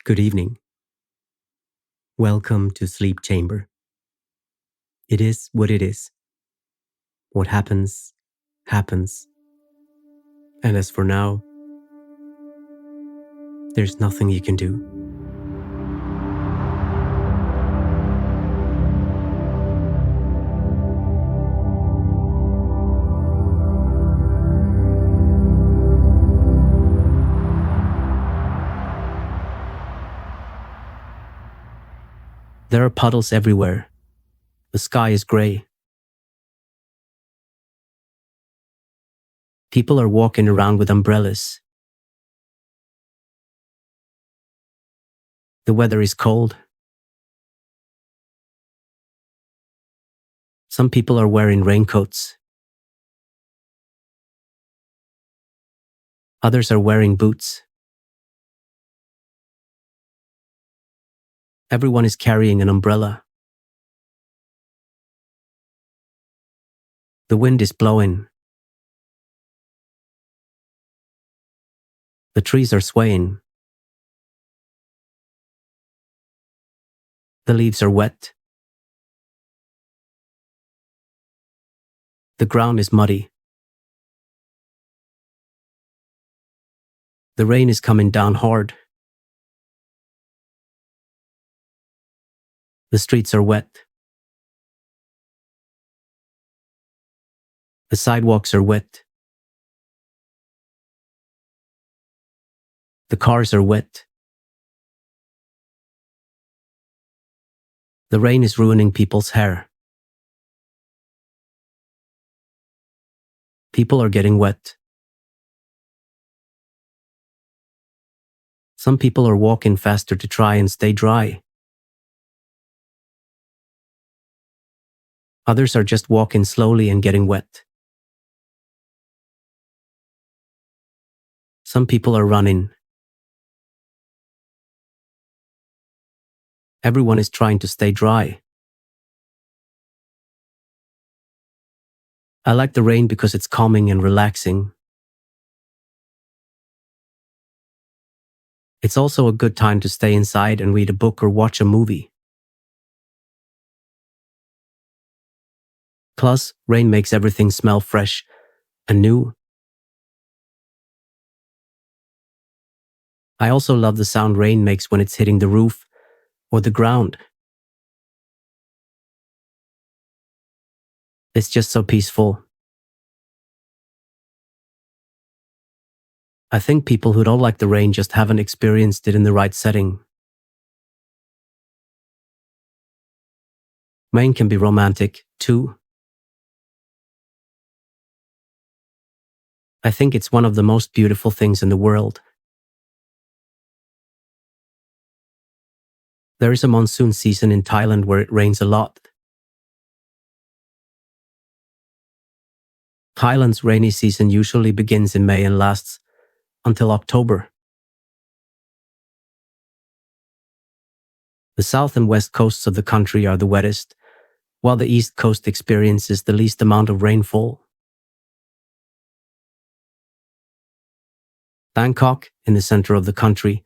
Good evening. Welcome to Sleep Chamber. It is what it is. What happens, happens. And as for now, there's nothing you can do. There are puddles everywhere. The sky is gray. People are walking around with umbrellas. The weather is cold. Some people are wearing raincoats. Others are wearing boots. Everyone is carrying an umbrella. The wind is blowing. The trees are swaying. The leaves are wet. The ground is muddy. The rain is coming down hard. The streets are wet. The sidewalks are wet. The cars are wet. The rain is ruining people's hair. People are getting wet. Some people are walking faster to try and stay dry. Others are just walking slowly and getting wet. Some people are running. Everyone is trying to stay dry. I like the rain because it's calming and relaxing. It's also a good time to stay inside and read a book or watch a movie. Plus, rain makes everything smell fresh and new. I also love the sound rain makes when it's hitting the roof or the ground. It's just so peaceful. I think people who don't like the rain just haven't experienced it in the right setting. Rain can be romantic, too. I think it's one of the most beautiful things in the world. There is a monsoon season in Thailand where it rains a lot. Thailand's rainy season usually begins in May and lasts until October. The south and west coasts of the country are the wettest, while the east coast experiences the least amount of rainfall. Bangkok, in the center of the country,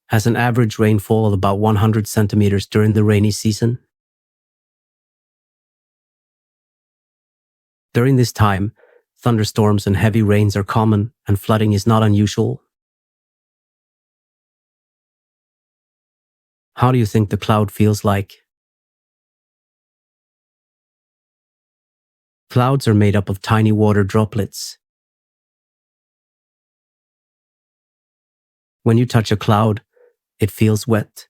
has an average rainfall of about 100 centimeters during the rainy season. During this time, thunderstorms and heavy rains are common, and flooding is not unusual. How do you think the cloud feels like? Clouds are made up of tiny water droplets. When you touch a cloud, it feels wet.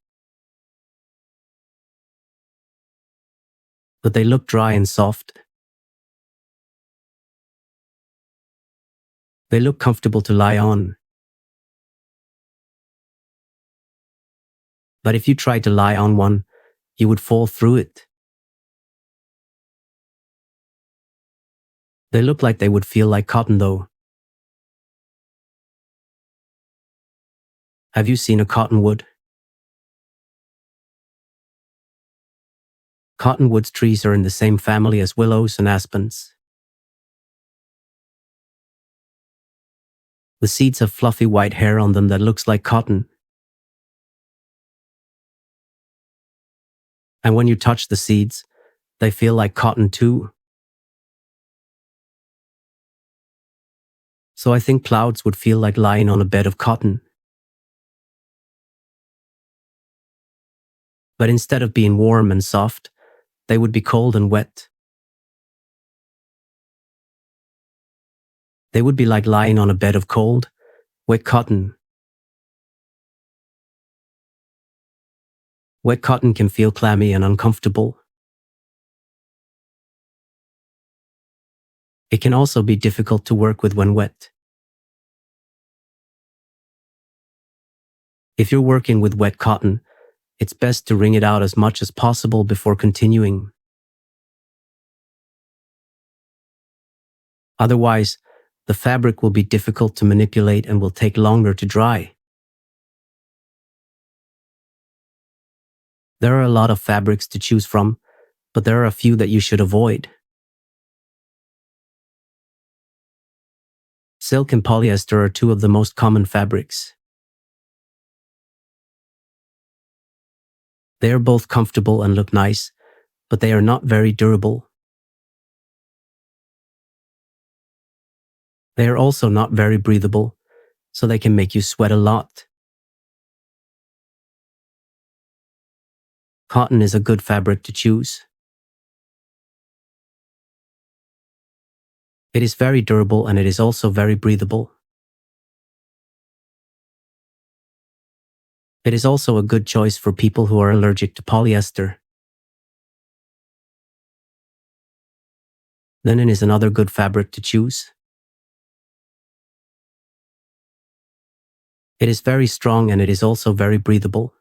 But they look dry and soft. They look comfortable to lie on. But if you tried to lie on one, you would fall through it. They look like they would feel like cotton though. Have you seen a cottonwood? Cottonwoods trees are in the same family as willows and aspens. The seeds have fluffy white hair on them that looks like cotton. And when you touch the seeds, they feel like cotton too. So I think clouds would feel like lying on a bed of cotton. But instead of being warm and soft, they would be cold and wet. They would be like lying on a bed of cold, wet cotton. Wet cotton can feel clammy and uncomfortable. It can also be difficult to work with when wet. If you're working with wet cotton, it's best to wring it out as much as possible before continuing. Otherwise, the fabric will be difficult to manipulate and will take longer to dry. There are a lot of fabrics to choose from, but there are a few that you should avoid. Silk and polyester are two of the most common fabrics. They are both comfortable and look nice, but they are not very durable. They are also not very breathable, so they can make you sweat a lot. Cotton is a good fabric to choose. It is very durable and it is also very breathable. It is also a good choice for people who are allergic to polyester. Linen is another good fabric to choose. It is very strong and it is also very breathable.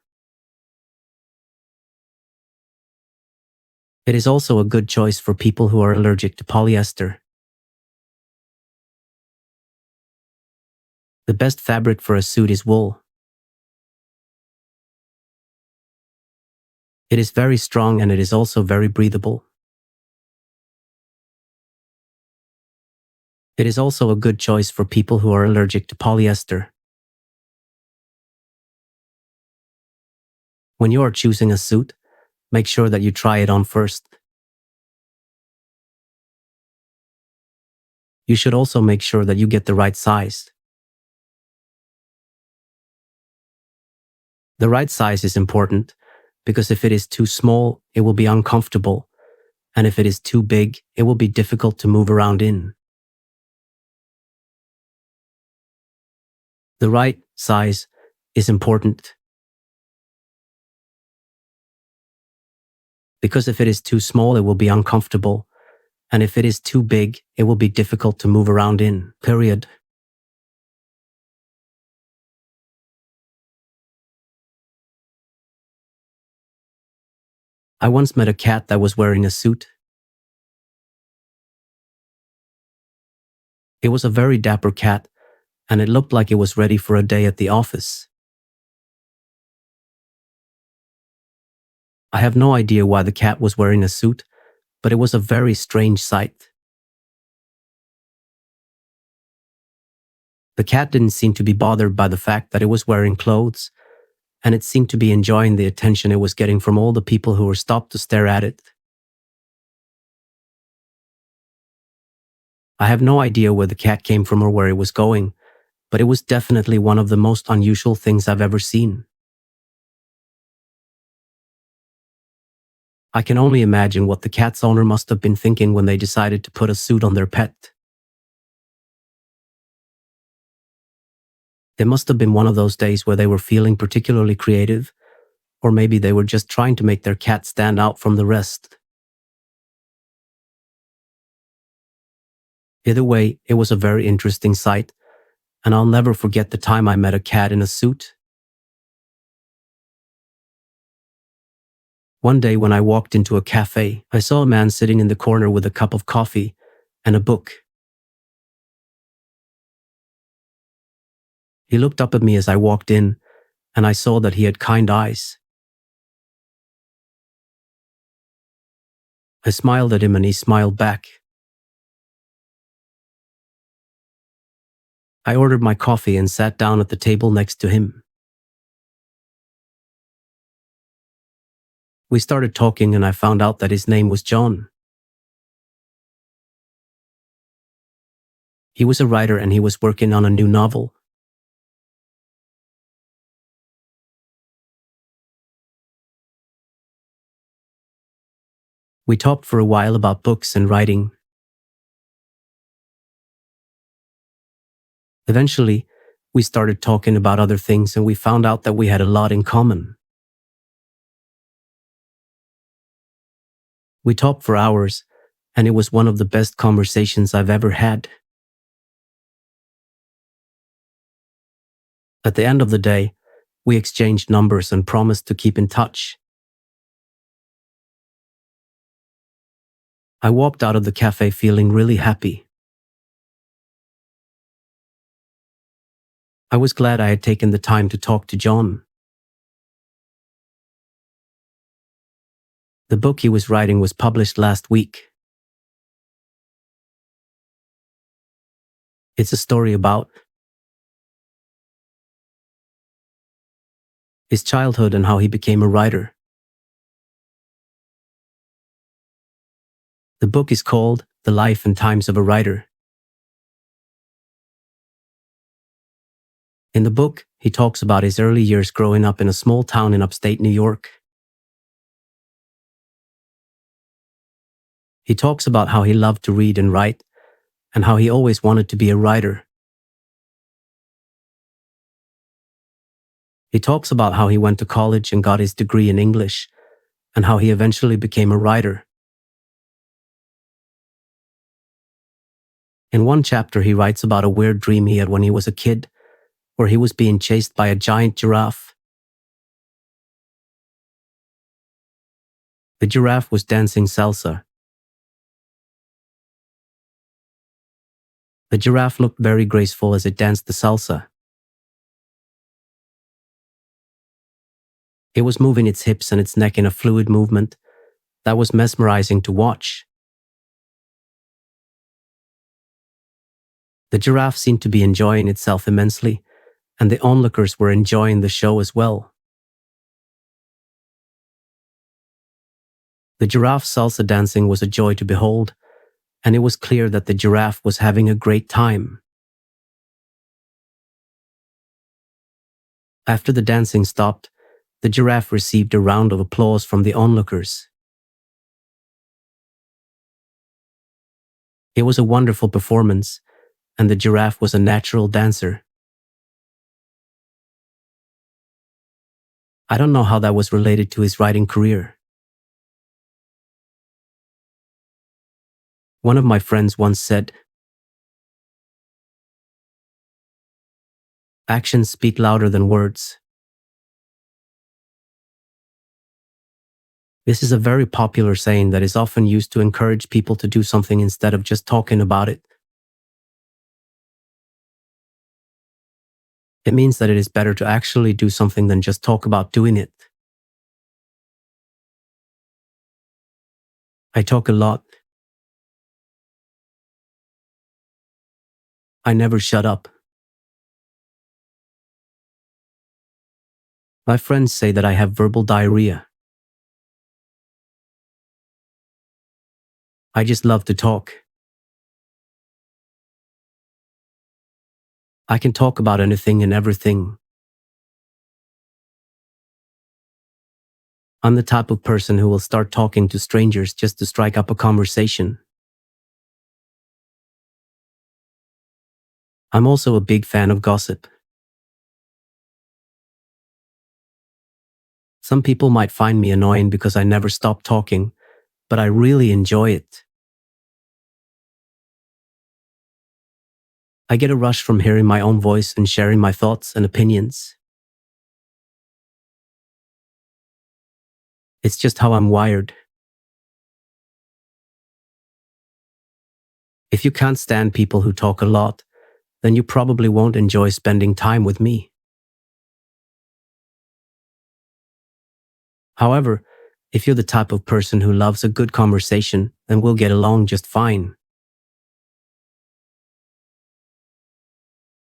It is also a good choice for people who are allergic to polyester. The best fabric for a suit is wool. It is very strong and it is also very breathable. It is also a good choice for people who are allergic to polyester. When you are choosing a suit, make sure that you try it on first. You should also make sure that you get the right size. The right size is important because if it is too small, it will be uncomfortable, and if it is too big, it will be difficult to move around in. The right size is important because if it is too small, it will be uncomfortable, and if it is too big, it will be difficult to move around in, period. I once met a cat that was wearing a suit. It was a very dapper cat, and it looked like it was ready for a day at the office. I have no idea why the cat was wearing a suit, but it was a very strange sight. The cat didn't seem to be bothered by the fact that it was wearing clothes, and it seemed to be enjoying the attention it was getting from all the people who were stopped to stare at it. I have no idea where the cat came from or where it was going, but it was definitely one of the most unusual things I've ever seen. I can only imagine what the cat's owner must have been thinking when they decided to put a suit on their pet. It must have been one of those days where they were feeling particularly creative, or maybe they were just trying to make their cat stand out from the rest. Either way, it was a very interesting sight, and I'll never forget the time I met a cat in a suit. One day when I walked into a cafe, I saw a man sitting in the corner with a cup of coffee and a book. He looked up at me as I walked in, and I saw that he had kind eyes. I smiled at him and he smiled back. I ordered my coffee and sat down at the table next to him. We started talking and I found out that his name was John. He was a writer and he was working on a new novel. We talked for a while about books and writing. Eventually, we started talking about other things and we found out that we had a lot in common. We talked for hours, and it was one of the best conversations I've ever had. At the end of the day, we exchanged numbers and promised to keep in touch. I walked out of the cafe feeling really happy. I was glad I had taken the time to talk to John. The book he was writing was published last week. It's a story about his childhood and how he became a writer. The book is called The Life and Times of a Writer. In the book, he talks about his early years growing up in a small town in upstate New York. He talks about how he loved to read and write, and how he always wanted to be a writer. He talks about how he went to college and got his degree in English, and how he eventually became a writer. In one chapter, he writes about a weird dream he had when he was a kid, where he was being chased by a giant giraffe. The giraffe was dancing salsa. The giraffe looked very graceful as it danced the salsa. It was moving its hips and its neck in a fluid movement that was mesmerizing to watch. The giraffe seemed to be enjoying itself immensely, and the onlookers were enjoying the show as well. The giraffe's salsa dancing was a joy to behold, and it was clear that the giraffe was having a great time. After the dancing stopped, the giraffe received a round of applause from the onlookers. It was a wonderful performance, and the giraffe was a natural dancer. I don't know how that was related to his writing career. One of my friends once said, "Actions speak louder than words." This is a very popular saying that is often used to encourage people to do something instead of just talking about it. It means that it is better to actually do something than just talk about doing it. I talk a lot. I never shut up. My friends say that I have verbal diarrhea. I just love to talk. I can talk about anything and everything. I'm the type of person who will start talking to strangers just to strike up a conversation. I'm also a big fan of gossip. Some people might find me annoying because I never stop talking, but I really enjoy it. I get a rush from hearing my own voice and sharing my thoughts and opinions. It's just how I'm wired. If you can't stand people who talk a lot, then you probably won't enjoy spending time with me. However, if you're the type of person who loves a good conversation, then we'll get along just fine.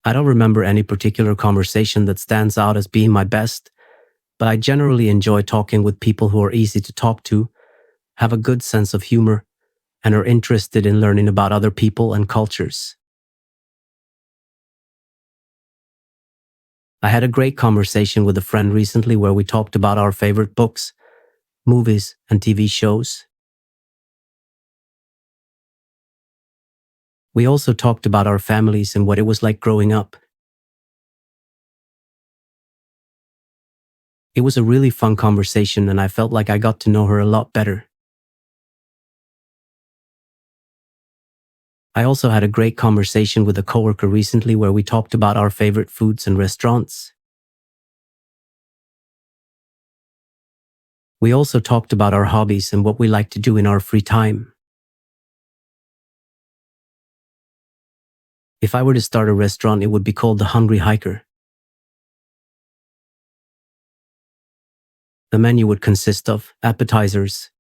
I don't remember any particular conversation that stands out as being my best, but I generally enjoy talking with people who are easy to talk to, have a good sense of humor, and are interested in learning about other people and cultures. I had a great conversation with a friend recently where we talked about our favorite books, movies, and TV shows. We also talked about our families and what it was like growing up. It was a really fun conversation, and I felt like I got to know her a lot better. I also had a great conversation with a coworker recently where we talked about our favorite foods and restaurants. We also talked about our hobbies and what we like to do in our free time. If I were to start a restaurant, it would be called The Hungry Hiker. The menu would consist of appetizers,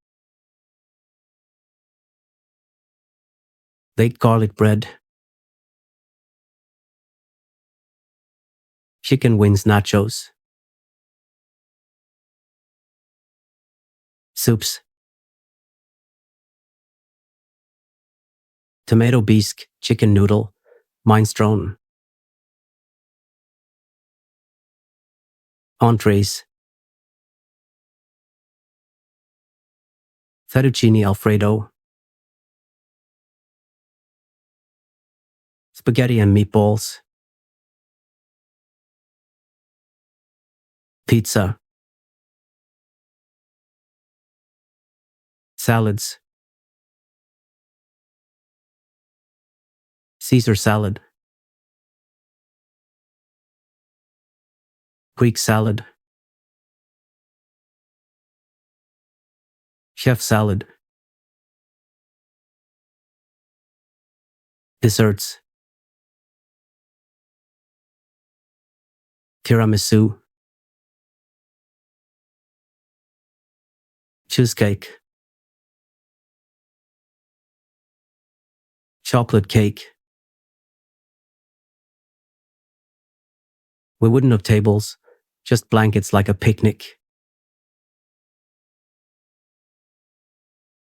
baked garlic bread, chicken wings nachos, soups, tomato bisque, chicken noodle, minestrone, entrees, fettuccine alfredo, spaghetti and meatballs, pizza, salads, Caesar salad, Greek salad, chef salad, desserts, tiramisu, cheesecake, chocolate cake. We wouldn't have tables, just blankets like a picnic.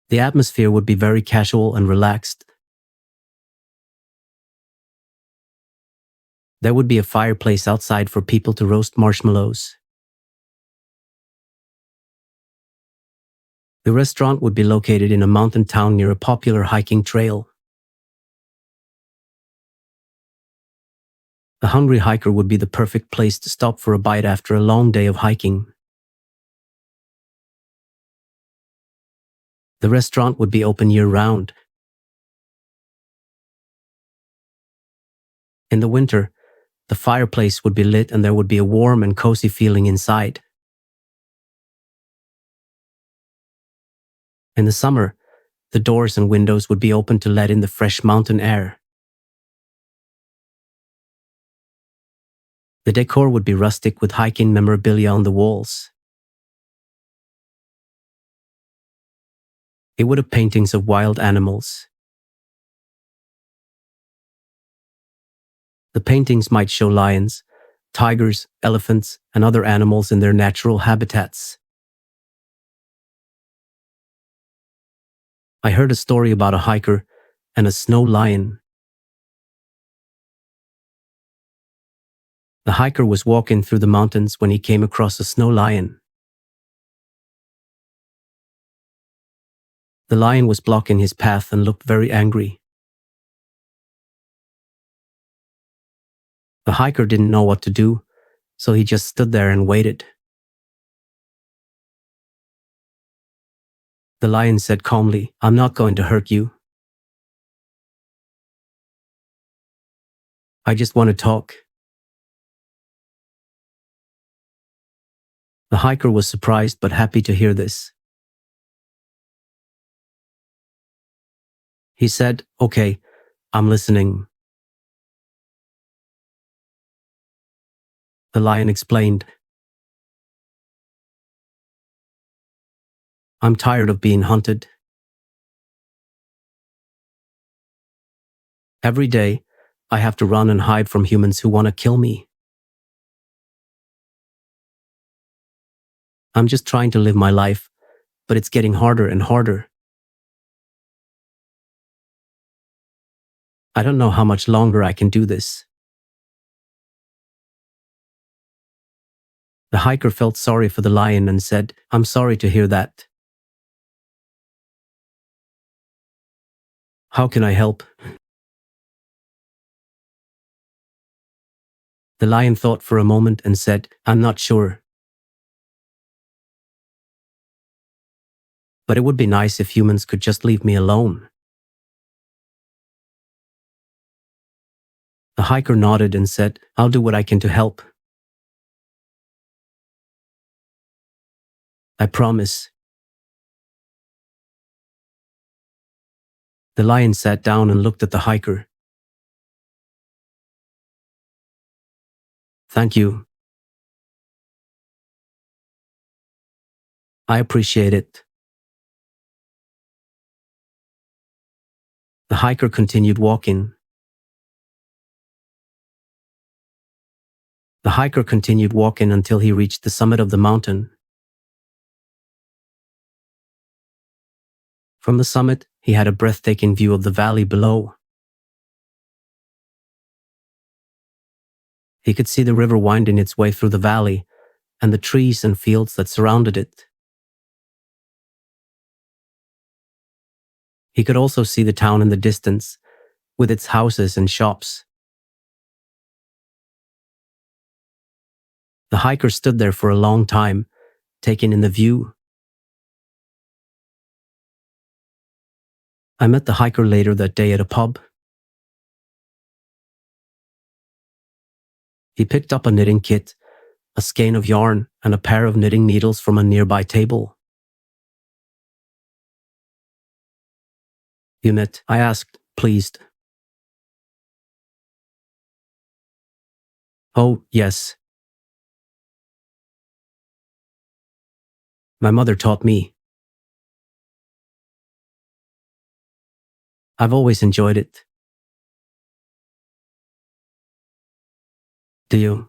The atmosphere would be very casual and relaxed. There would be a fireplace outside for people to roast marshmallows. The restaurant would be located in a mountain town near a popular hiking trail. The Hungry Hiker would be the perfect place to stop for a bite after a long day of hiking. The restaurant would be open year-round. In the winter, the fireplace would be lit and there would be a warm and cozy feeling inside. In the summer, the doors and windows would be open to let in the fresh mountain air. The decor would be rustic with hiking memorabilia on the walls. It would have paintings of wild animals. The paintings might show lions, tigers, elephants, and other animals in their natural habitats. I heard a story about a hiker and a snow lion. The hiker was walking through the mountains when he came across a snow lion. The lion was blocking his path and looked very angry. The hiker didn't know what to do, so he just stood there and waited. The lion said calmly, "I'm not going to hurt you. I just want to talk." The hiker was surprised but happy to hear this. He said, "Okay, I'm listening." The lion explained, "I'm tired of being hunted. Every day, I have to run and hide from humans who want to kill me. I'm just trying to live my life, but it's getting harder and harder. I don't know how much longer I can do this. The hiker felt sorry for the lion and said, I'm sorry to hear that. How can I help? The lion thought for a moment and said, I'm not sure. But it would be nice if humans could just leave me alone. The hiker nodded and said, I'll do what I can to help. I promise. The lion sat down and looked at the hiker. Thank you. I appreciate it. The hiker continued walking. The hiker continued walking until he reached the summit of the mountain. From the summit, he had a breathtaking view of the valley below. He could see the river winding its way through the valley and the trees and fields that surrounded it. He could also see the town in the distance, with its houses and shops. The hiker stood there for a long time, taking in the view. I met the hiker later that day at a pub. He picked up a knitting kit, a skein of yarn, and a pair of knitting needles from a nearby table. You knit? I asked, pleased. Oh, yes. My mother taught me. I've always enjoyed it. Do you?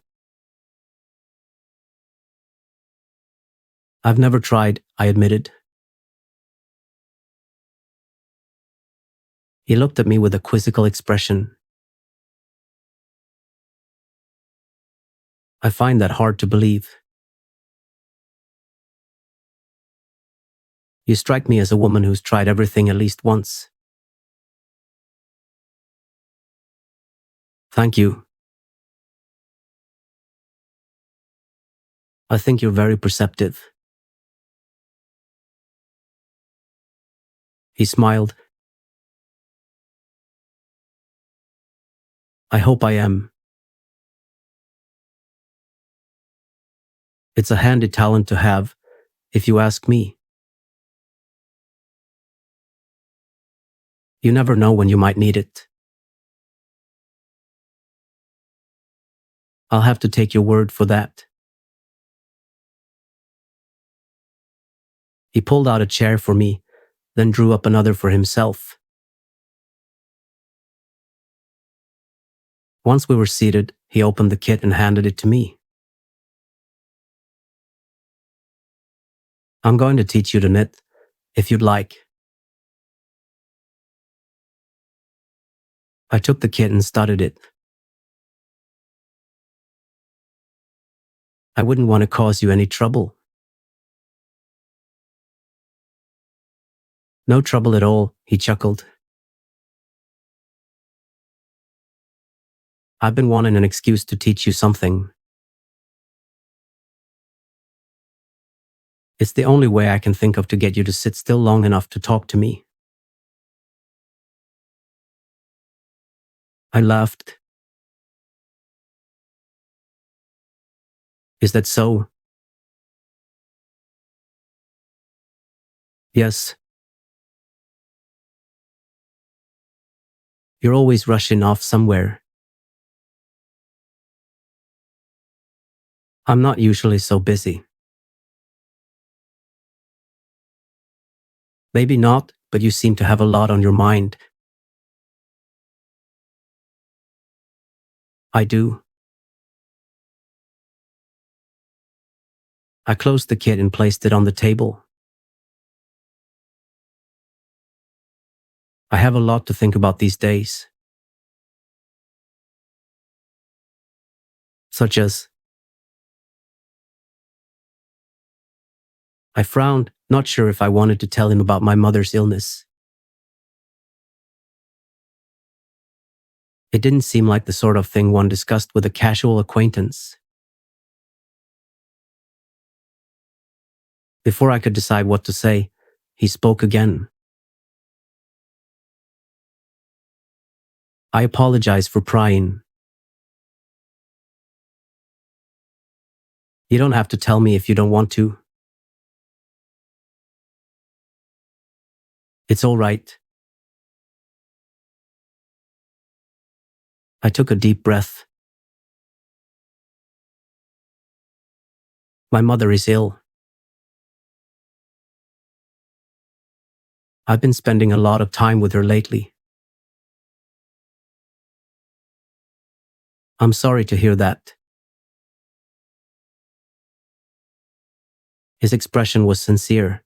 I've never tried, I admitted. He looked at me with a quizzical expression. I find that hard to believe. You strike me as a woman who's tried everything at least once. Thank you. I think you're very perceptive. He smiled. I hope I am. It's a handy talent to have, if you ask me. You never know when you might need it. I'll have to take your word for that. He pulled out a chair for me, then drew up another for himself. Once we were seated, he opened the kit and handed it to me. I'm going to teach you to knit, if you'd like. I took the kit and studied it. I wouldn't want to cause you any trouble. No trouble at all, he chuckled. I've been wanting an excuse to teach you something. It's the only way I can think of to get you to sit still long enough to talk to me. I laughed. Is that so? Yes. You're always rushing off somewhere. I'm not usually so busy. Maybe not, but you seem to have a lot on your mind. I do. I closed the kit and placed it on the table. I have a lot to think about these days. Such as, I frowned, not sure if I wanted to tell him about my mother's illness. It didn't seem like the sort of thing one discussed with a casual acquaintance. Before I could decide what to say, he spoke again. I apologize for prying. You don't have to tell me if you don't want to. It's all right. I took a deep breath. My mother is ill. I've been spending a lot of time with her lately. I'm sorry to hear that. His expression was sincere.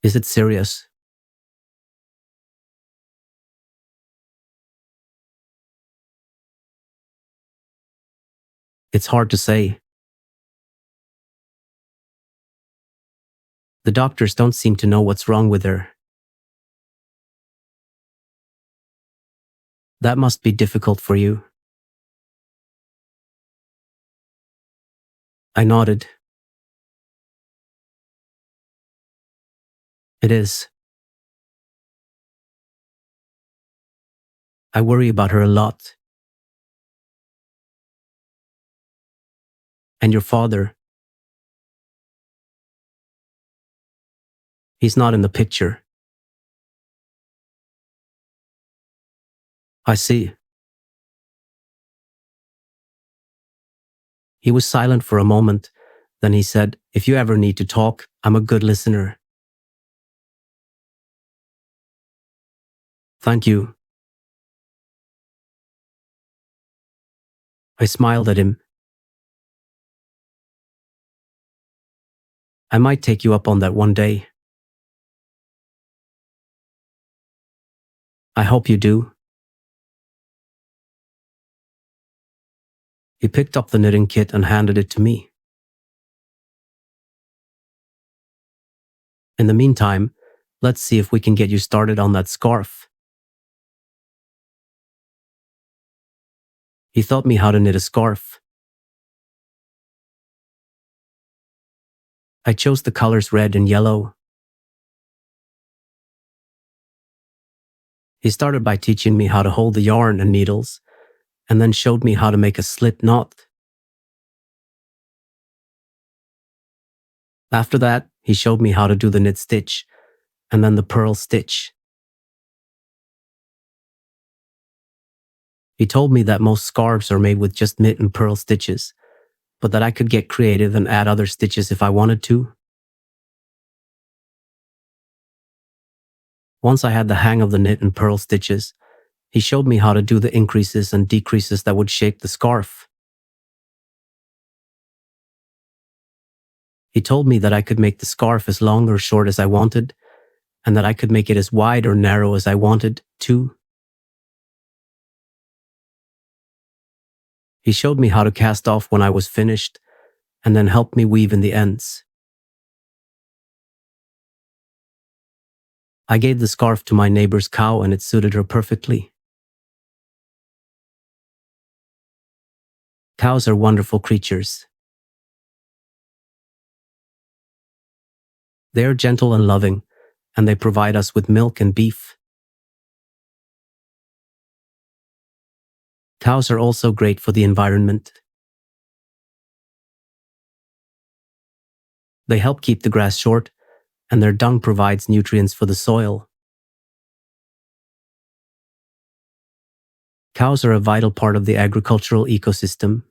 Is it serious? It's hard to say. The doctors don't seem to know what's wrong with her. That must be difficult for you. I nodded. It is. I worry about her a lot. And your father? He's not in the picture. I see. He was silent for a moment. Then he said, if you ever need to talk, I'm a good listener. Thank you. I smiled at him. I might take you up on that one day. I hope you do. He picked up the knitting kit and handed it to me. In the meantime, let's see if we can get you started on that scarf. He taught me how to knit a scarf. I chose the colors red and yellow. He started by teaching me how to hold the yarn and needles, and then showed me how to make a slip knot. After that, he showed me how to do the knit stitch, and then the purl stitch. He told me that most scarves are made with just knit and purl stitches, but that I could get creative and add other stitches if I wanted to. Once I had the hang of the knit and purl stitches, he showed me how to do the increases and decreases that would shape the scarf. He told me that I could make the scarf as long or short as I wanted, and that I could make it as wide or narrow as I wanted, too. He showed me how to cast off when I was finished, and then helped me weave in the ends. I gave the scarf to my neighbor's cow and it suited her perfectly. Cows are wonderful creatures. They are gentle and loving, and they provide us with milk and beef. Cows are also great for the environment. They help keep the grass short, and their dung provides nutrients for the soil. Cows are a vital part of the agricultural ecosystem.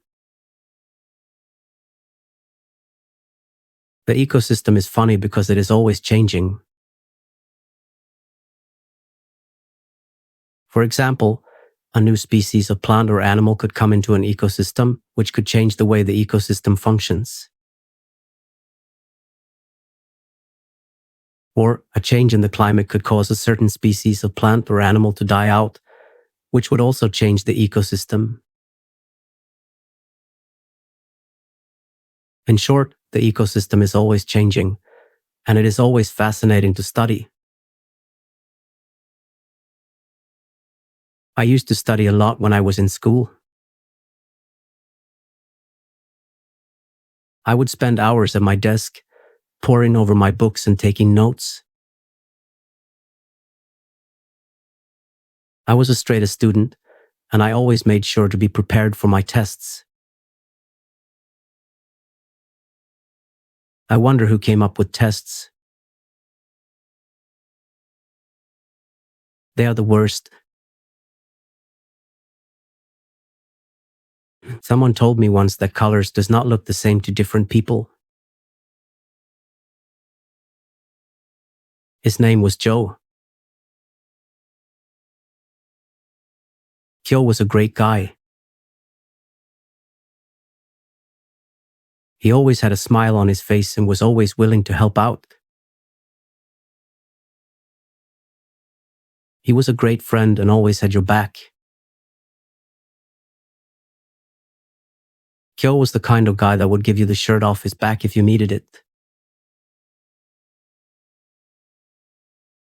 The ecosystem is funny because it is always changing. For example, A new species of plant or animal could come into an ecosystem, which could change the way the ecosystem functions. Or a change in the climate could cause a certain species of plant or animal to die out, which would also change the ecosystem. In short, the ecosystem is always changing, and it is always fascinating to study. I used to study a lot when I was in school. I would spend hours at my desk, poring over my books and taking notes. I was a straight A student, and I always made sure to be prepared for my tests. I wonder who came up with tests. They are the worst. Someone told me once that colors does not look the same to different people. His name was Joe. Joe was a great guy. He always had a smile on his face and was always willing to help out. He was a great friend and always had your back. Joe was the kind of guy that would give you the shirt off his back if you needed it.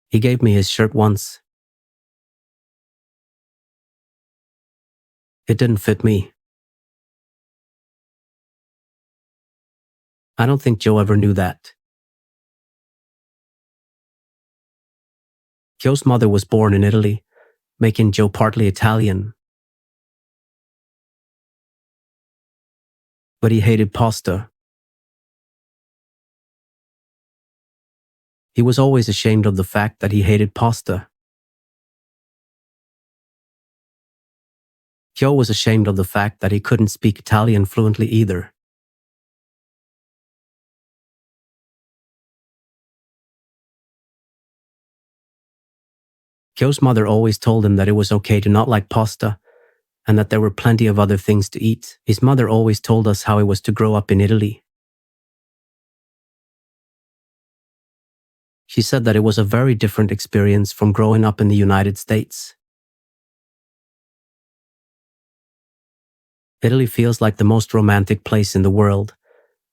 He gave me his shirt once. It didn't fit me. I don't think Joe ever knew that. Joe's mother was born in Italy, making Joe partly Italian. But he hated pasta. He was always ashamed of the fact that he hated pasta. Joe was ashamed of the fact that he couldn't speak Italian fluently either. Joe's mother always told him that it was okay to not like pasta, and that there were plenty of other things to eat. His mother always told us how it was to grow up in Italy. She said that it was a very different experience from growing up in the United States. Italy feels like the most romantic place in the world,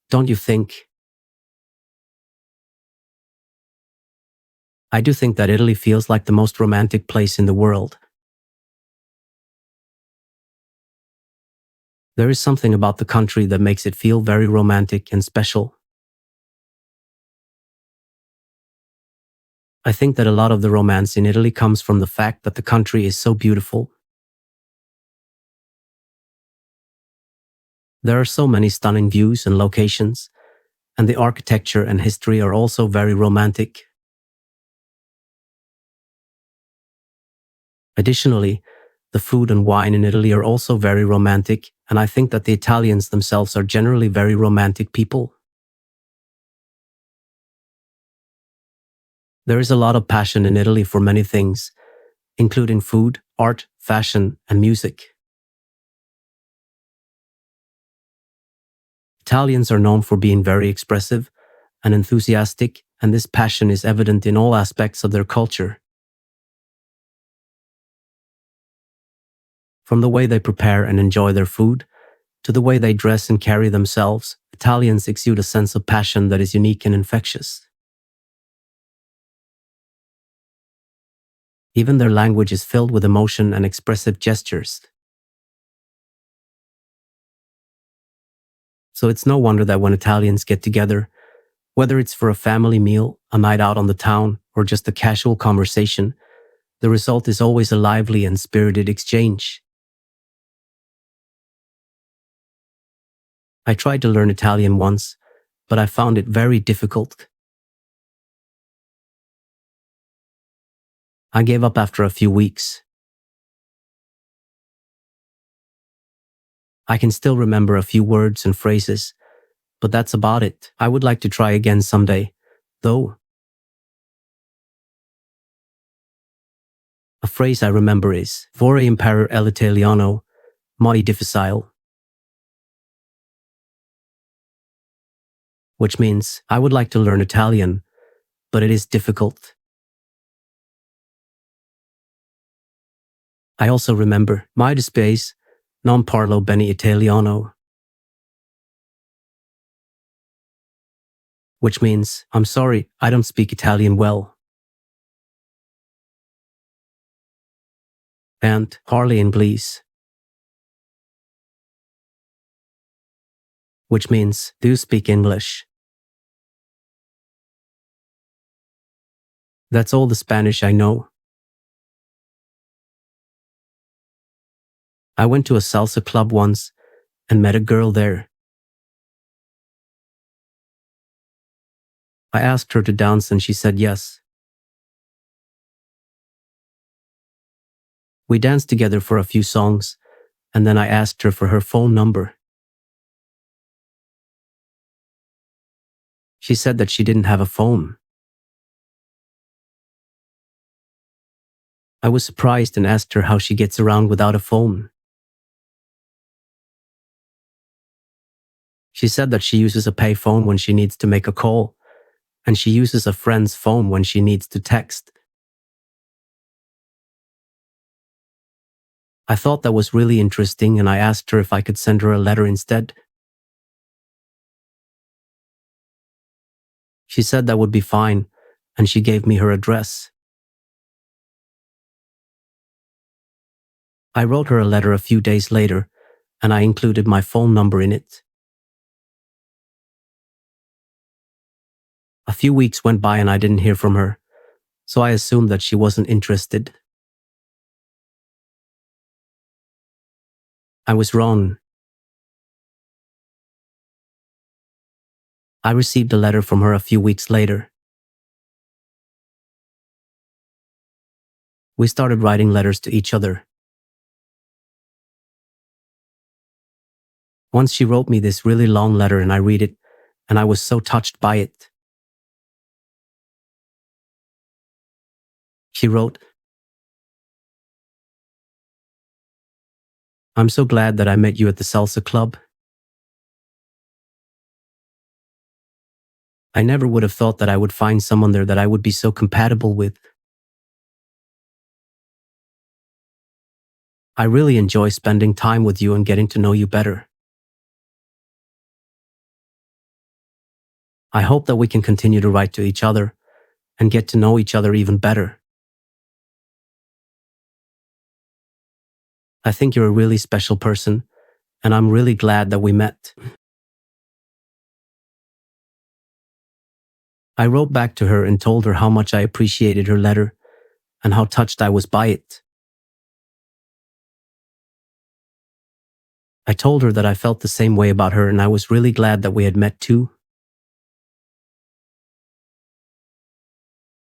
don't you think? I do think that Italy feels like the most romantic place in the world. There is something about the country that makes it feel very romantic and special. I think that a lot of the romance in Italy comes from the fact that the country is so beautiful. There are so many stunning views and locations, and the architecture and history are also very romantic. Additionally, the food and wine in Italy are also very romantic, and I think that the Italians themselves are generally very romantic people. There is a lot of passion in Italy for many things, including food, art, fashion, and music. Italians are known for being very expressive and enthusiastic, and this passion is evident in all aspects of their culture. From the way they prepare and enjoy their food, to the way they dress and carry themselves, Italians exude a sense of passion that is unique and infectious. Even their language is filled with emotion and expressive gestures. So it's no wonder that when Italians get together, whether it's for a family meal, a night out on the town, or just a casual conversation, the result is always a lively and spirited exchange. I tried to learn Italian once, but I found it very difficult. I gave up after a few weeks. I can still remember a few words and phrases, but that's about it. I would like to try again someday, though. A A phrase I remember is vorrei imparare l'italiano, ma è difficile, which means I would like to learn Italian, but it is difficult. I also remember my dispiace, non parlo bene italiano, which means I'm sorry, I don't speak Italian well. And parli inglese, which means do speak English. That's all the Spanish I know. I went to a salsa club once and met a girl there. I asked her to dance and she said yes. We danced together for a few songs, and then I asked her for her phone number. She said that she didn't have a phone. I was surprised and asked her how she gets around without a phone. She said that she uses a pay phone when she needs to make a call, and she uses a friend's phone when she needs to text. I thought that was really interesting and I asked her if I could send her a letter instead. She said that would be fine, and she gave me her address. I wrote her a letter a few days later, and I included my phone number in it. A few weeks went by and I didn't hear from her, so I assumed that she wasn't interested. I was wrong. I received a letter from her a few weeks later. We started writing letters to each other. Once she wrote me this really long letter and I read it, and I was so touched by it. She wrote, "I'm so glad that I met you at the salsa club. I never would have thought that I would find someone there that I would be so compatible with. I really enjoy spending time with you and getting to know you better. I hope that we can continue to write to each other and get to know each other even better. I think you're a really special person, and I'm really glad that we met." I wrote back to her and told her how much I appreciated her letter and how touched I was by it. I told her that I felt the same way about her and I was really glad that we had met too.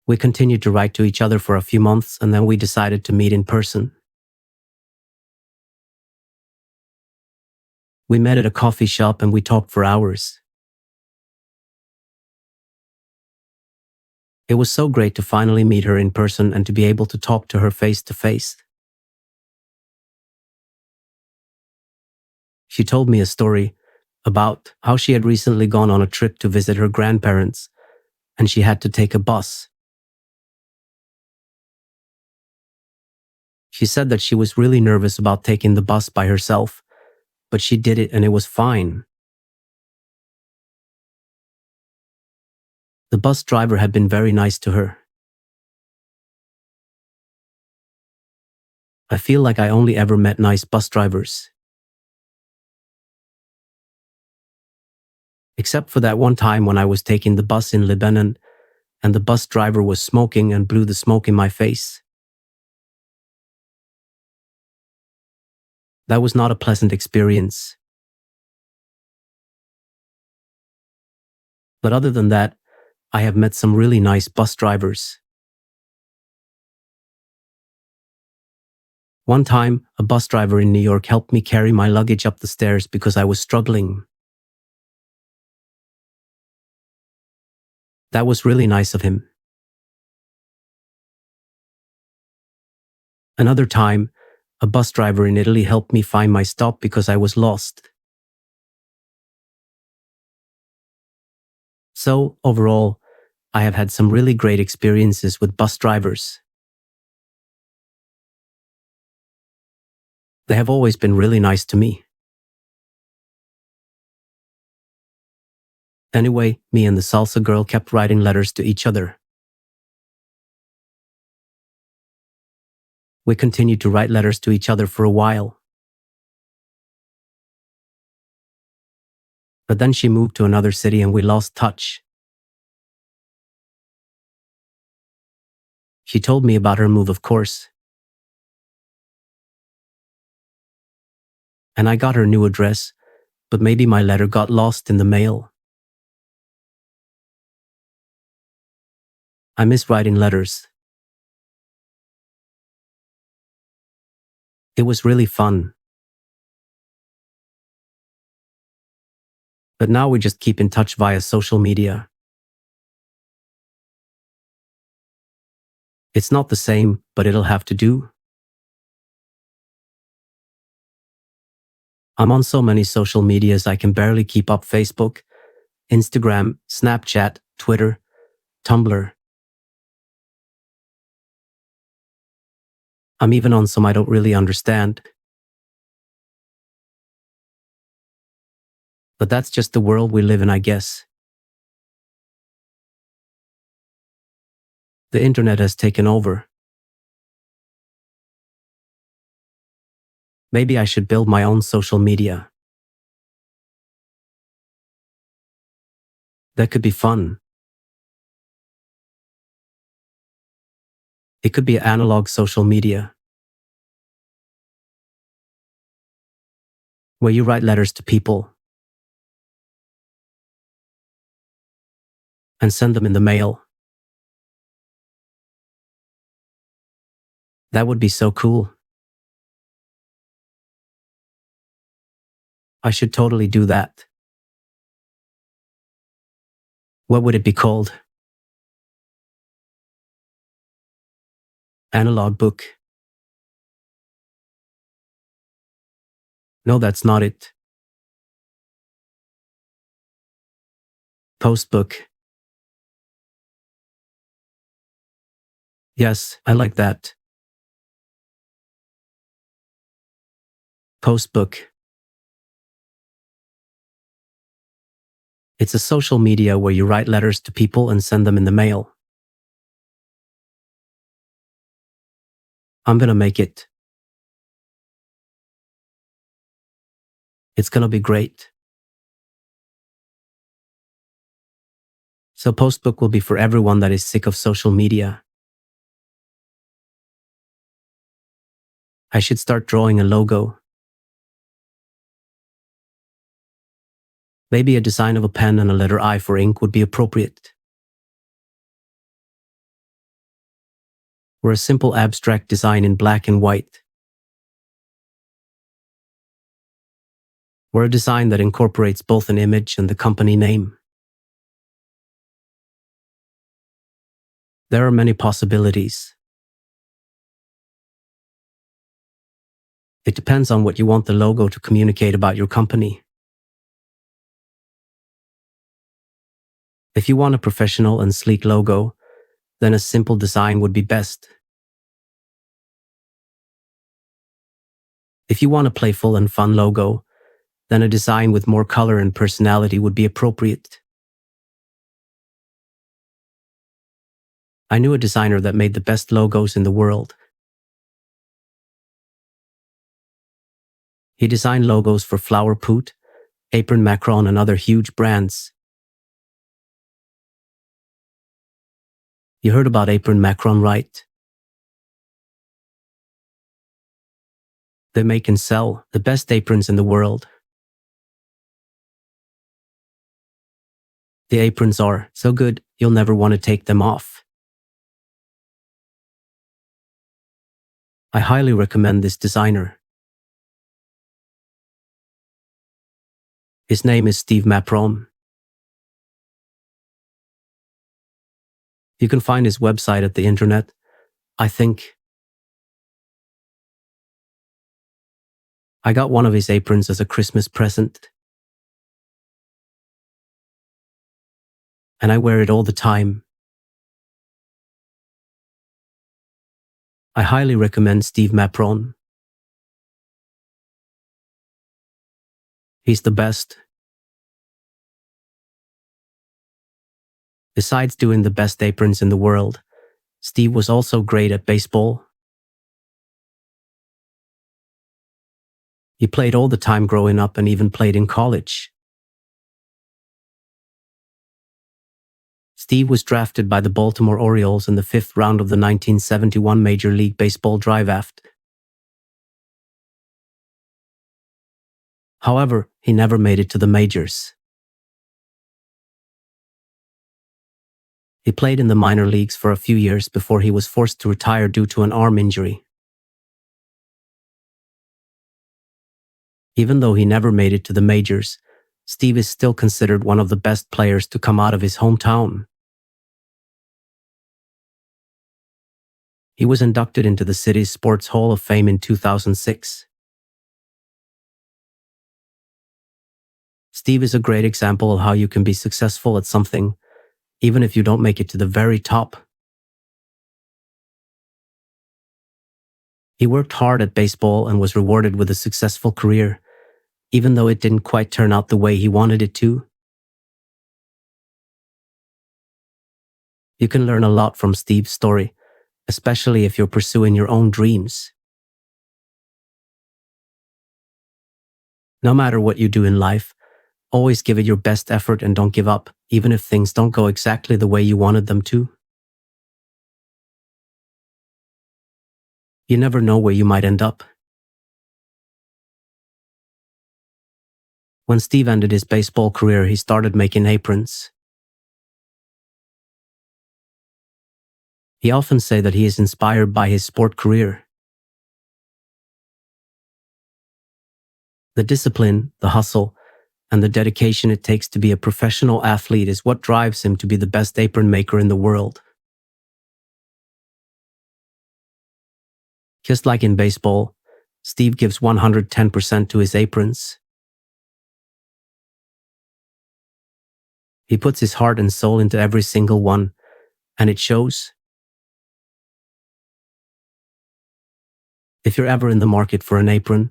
We continued to write to each other for a few months and then we decided to meet in person. We met at a coffee shop and we talked for hours. It was so great to finally meet her in person and to be able to talk to her face to face. She told me a story about how she had recently gone on a trip to visit her grandparents and she had to take a bus. She said that she was really nervous about taking the bus by herself, but she did it and it was fine. The bus driver had been very nice to her. I feel like I only ever met nice bus drivers. Except for that one time when I was taking the bus in Lebanon and the bus driver was smoking and blew the smoke in my face. That was not a pleasant experience. But other than that, I have met some really nice bus drivers. One time, a bus driver in New York helped me carry my luggage up the stairs because I was struggling. That was really nice of him. Another time, a bus driver in Italy helped me find my stop because I was lost. So, overall, I have had some really great experiences with bus drivers. They have always been really nice to me. Anyway, me and the salsa girl kept writing letters to each other. We continued to write letters to each other for a while. But then she moved to another city and we lost touch. She told me about her move, of course. And I got her new address, but maybe my letter got lost in the mail. I miss writing letters. It was really fun. But now we just keep in touch via social media. It's not the same, but it'll have to do. I'm on so many social medias I can barely keep up: Facebook, Instagram, Snapchat, Twitter, Tumblr. I'm even on some I don't really understand. But that's just the world we live in, I guess. The internet has taken over. Maybe I should build my own social media. That could be fun. It could be analog social media, where you write letters to people and send them in the mail. That would be so cool. I should totally do that. What would it be called? Analog book. No, that's not it. Post book. Yes, I like that. Post book. It's a social media where you write letters to people and send them in the mail. I'm gonna make it. It's gonna be great. So Postbook will be for everyone that is sick of social media. I should start drawing a logo. Maybe a design of a pen and a letter I for ink would be appropriate. Or a simple abstract design in black and white. Or a design that incorporates both an image and the company name. There are many possibilities. It depends on what you want the logo to communicate about your company. If you want a professional and sleek logo, then a simple design would be best. If you want a playful and fun logo, then a design with more color and personality would be appropriate. I knew a designer that made the best logos in the world. He designed logos for Flower Poot, Apron Macron, and other huge brands. You heard about Apron Macron, right? They make and sell the best aprons in the world. The aprons are so good, you'll never want to take them off. I highly recommend this designer. His name is Steve Macron. You can find his website at the internet, I think. I got one of his aprons as a Christmas present, and I wear it all the time. I highly recommend Steve Mapron. He's the best. Besides doing the best aprons in the world, Steve was also great at baseball. He played all the time growing up and even played in college. Steve was drafted by the Baltimore Orioles in the 5th round of the 1971 Major League Baseball draft. However, he never made it to the majors. He played in the minor leagues for a few years before he was forced to retire due to an arm injury. Even though he never made it to the majors, Steve is still considered one of the best players to come out of his hometown. He was inducted into the city's Sports Hall of Fame in 2006. Steve is a great example of how you can be successful at something, even if you don't make it to the very top. He worked hard at baseball and was rewarded with a successful career, even though it didn't quite turn out the way he wanted it to. You can learn a lot from Steve's story, especially if you're pursuing your own dreams. No matter what you do in life, always give it your best effort and don't give up, even if things don't go exactly the way you wanted them to. You never know where you might end up. When Steve ended his baseball career, he started making aprons. He often says that he is inspired by his sport career. The discipline, the hustle, and the dedication it takes to be a professional athlete is what drives him to be the best apron maker in the world. Just like in baseball, Steve gives 110% to his aprons. He puts his heart and soul into every single one, and it shows. If you're ever in the market for an apron,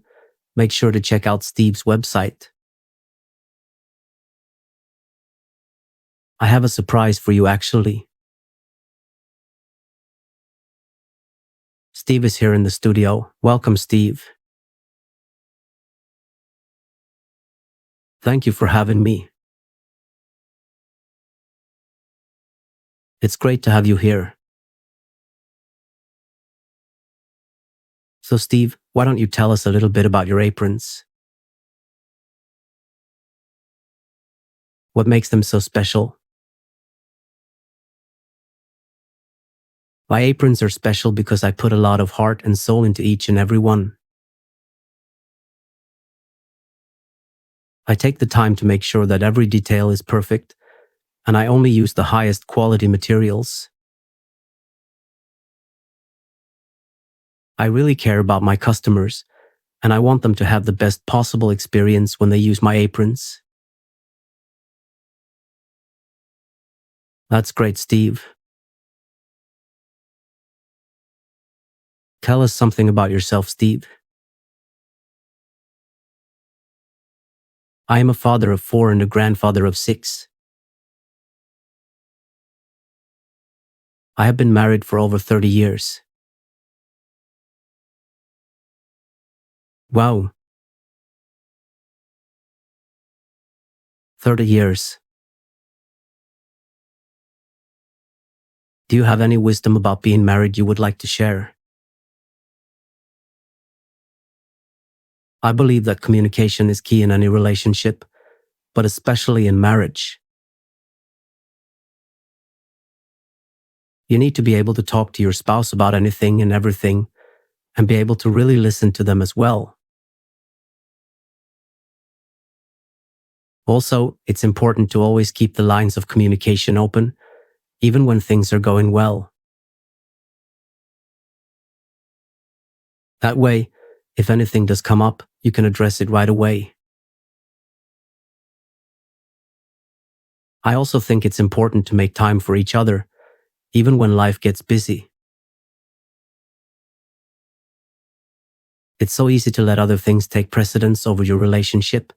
make sure to check out Steve's website. I have a surprise for you actually. Steve is here in the studio. Welcome, Steve. Thank you for having me. It's great to have you here. So Steve, why don't you tell us a little bit about your aprons? What makes them so special? My aprons are special because I put a lot of heart and soul into each and every one. I take the time to make sure that every detail is perfect, and I only use the highest quality materials. I really care about my customers, and I want them to have the best possible experience when they use my aprons. That's great, Steve. Tell us something about yourself, Steve. I am a father of 4 and a grandfather of 6. I have been married for over 30 years. Wow. 30 years. Do you have any wisdom about being married you would like to share? I believe that communication is key in any relationship, but especially in marriage. You need to be able to talk to your spouse about anything and everything, and be able to really listen to them as well. Also, it's important to always keep the lines of communication open, even when things are going well. That way, if anything does come up, you can address it right away. I also think it's important to make time for each other, even when life gets busy. It's so easy to let other things take precedence over your relationship,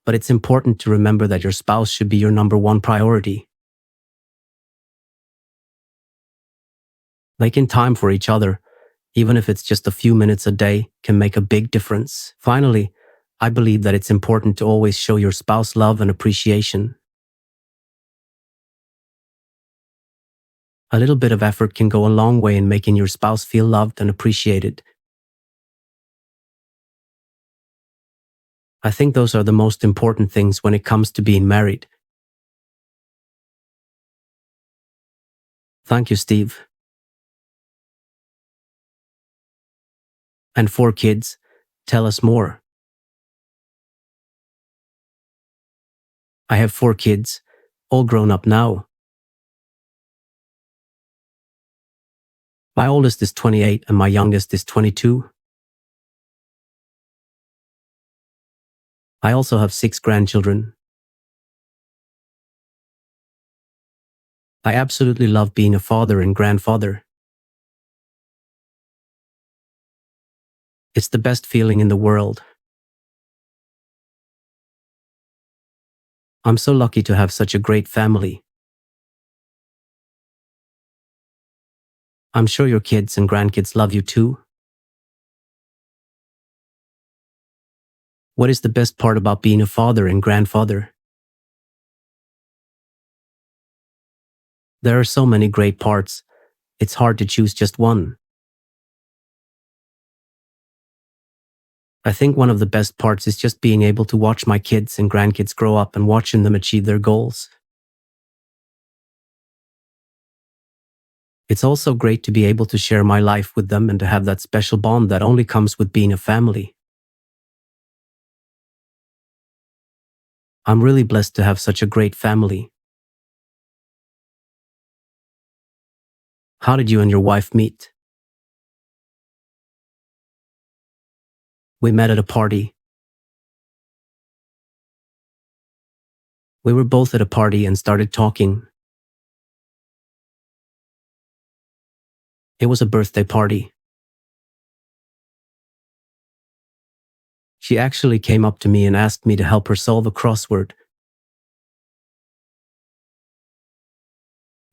but it's important to remember that your spouse should be your number one priority. Making time for each other, even if it's just a few minutes a day, can make a big difference. Finally, I believe that it's important to always show your spouse love and appreciation. A little bit of effort can go a long way in making your spouse feel loved and appreciated. I think those are the most important things when it comes to being married. Thank you, Steve. And 4 kids, tell us more. I have 4 kids, all grown up now. My oldest is 28 and my youngest is 22. I also have 6 grandchildren. I absolutely love being a father and grandfather. It's the best feeling in the world. I'm so lucky to have such a great family. I'm sure your kids and grandkids love you too. What is the best part about being a father and grandfather? There are so many great parts, it's hard to choose just one. I think one of the best parts is just being able to watch my kids and grandkids grow up and watching them achieve their goals. It's also great to be able to share my life with them and to have that special bond that only comes with being a family. I'm really blessed to have such a great family. How did you and your wife meet? We met at a party. We were both at a party and started talking. It was a birthday party. She actually came up to me and asked me to help her solve a crossword.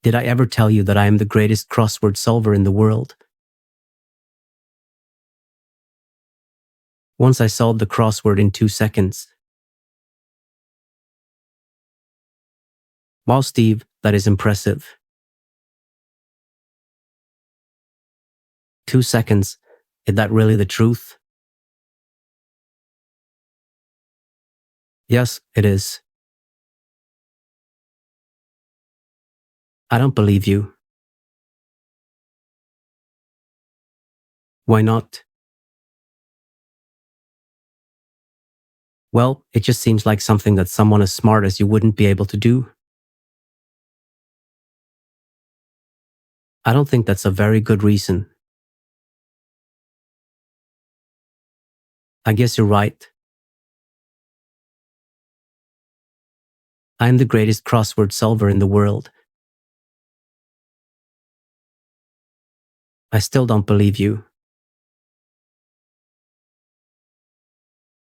Did I ever tell you that I am the greatest crossword solver in the world? Once I solved the crossword in 2 seconds. Wow, Steve, that is impressive. 2 seconds, is that really the truth? Yes, it is. I don't believe you. Why not? Well, it just seems like something that someone as smart as you wouldn't be able to do. I don't think that's a very good reason. I guess you're right. I am the greatest crossword solver in the world. I still don't believe you.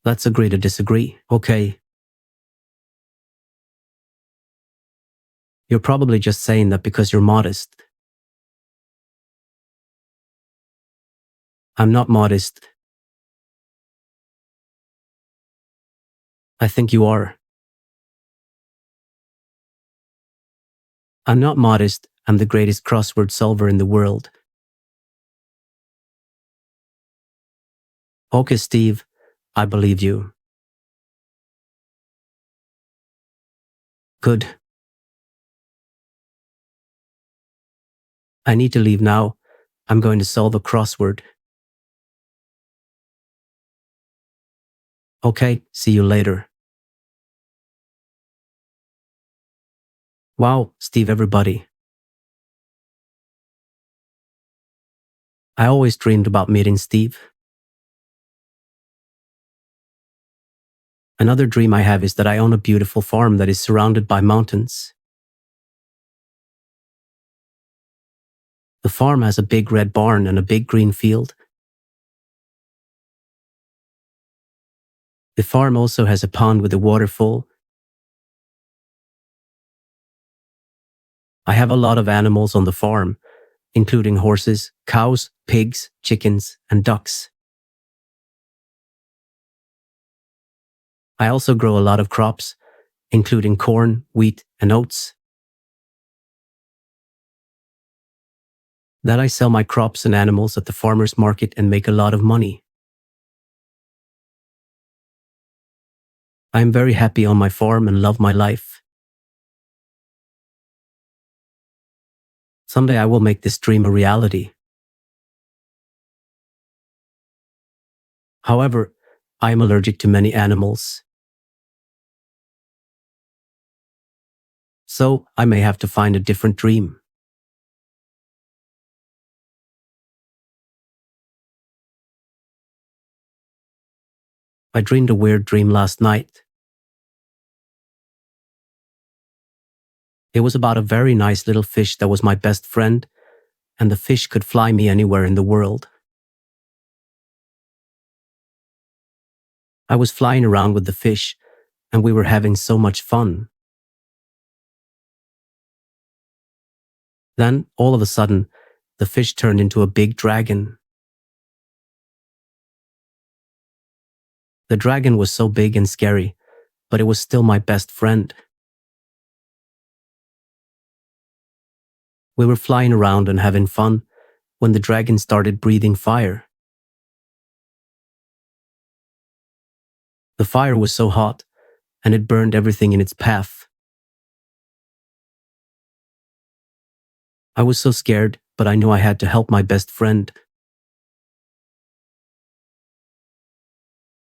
Let's agree to disagree, okay? You're probably just saying that because you're modest. I'm not modest. I think you are. I'm not modest, I'm the greatest crossword solver in the world. Okay, Steve, I believe you. Good. I need to leave now. I'm going to solve a crossword. Okay, see you later. Wow, Steve, everybody. I always dreamed about meeting Steve. Another dream I have is that I own a beautiful farm that is surrounded by mountains. The farm has a big red barn and a big green field. The farm also has a pond with a waterfall. I have a lot of animals on the farm, including horses, cows, pigs, chickens, and ducks. I also grow a lot of crops, including corn, wheat, and oats. Then I sell my crops and animals at the farmer's market and make a lot of money. I am very happy on my farm and love my life. Someday I will make this dream a reality. However, I am allergic to many animals. So I may have to find a different dream. I dreamed a weird dream last night. It was about a very nice little fish that was my best friend, and the fish could fly me anywhere in the world. I was flying around with the fish, and we were having so much fun. Then, all of a sudden, the fish turned into a big dragon. The dragon was so big and scary, but it was still my best friend. We were flying around and having fun when the dragon started breathing fire. The fire was so hot, and it burned everything in its path. I was so scared, but I knew I had to help my best friend.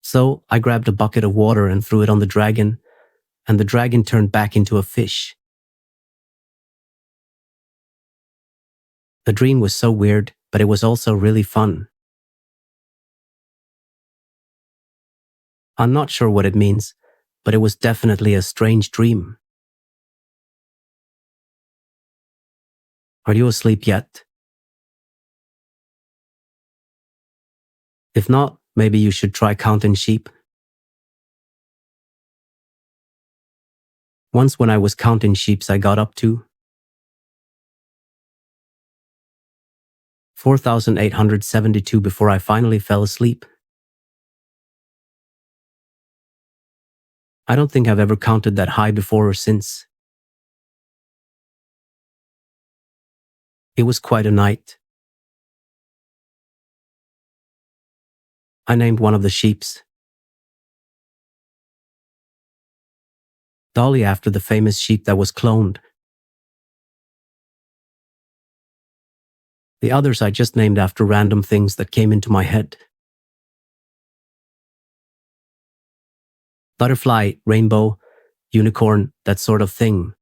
So I grabbed a bucket of water and threw it on the dragon, and the dragon turned back into a fish. The dream was so weird, but it was also really fun. I'm not sure what it means, but it was definitely a strange dream. Are you asleep yet? If not, maybe you should try counting sheep. Once when I was counting sheep, I got up to 4,872 before I finally fell asleep. I don't think I've ever counted that high before or since. It was quite a night. I named one of the sheeps Dolly after the famous sheep that was cloned. The others I just named after random things that came into my head. Butterfly, rainbow, unicorn, that sort of thing.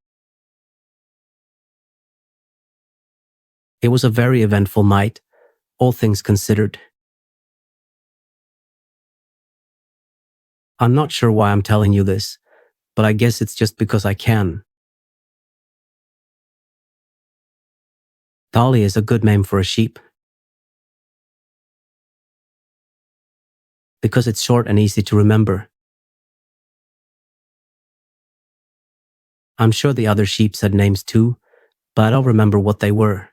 It was a very eventful night, all things considered. I'm not sure why I'm telling you this, but I guess it's just because I can. Dolly is a good name for a sheep. Because it's short and easy to remember. I'm sure the other sheeps had names too, but I don't remember what they were.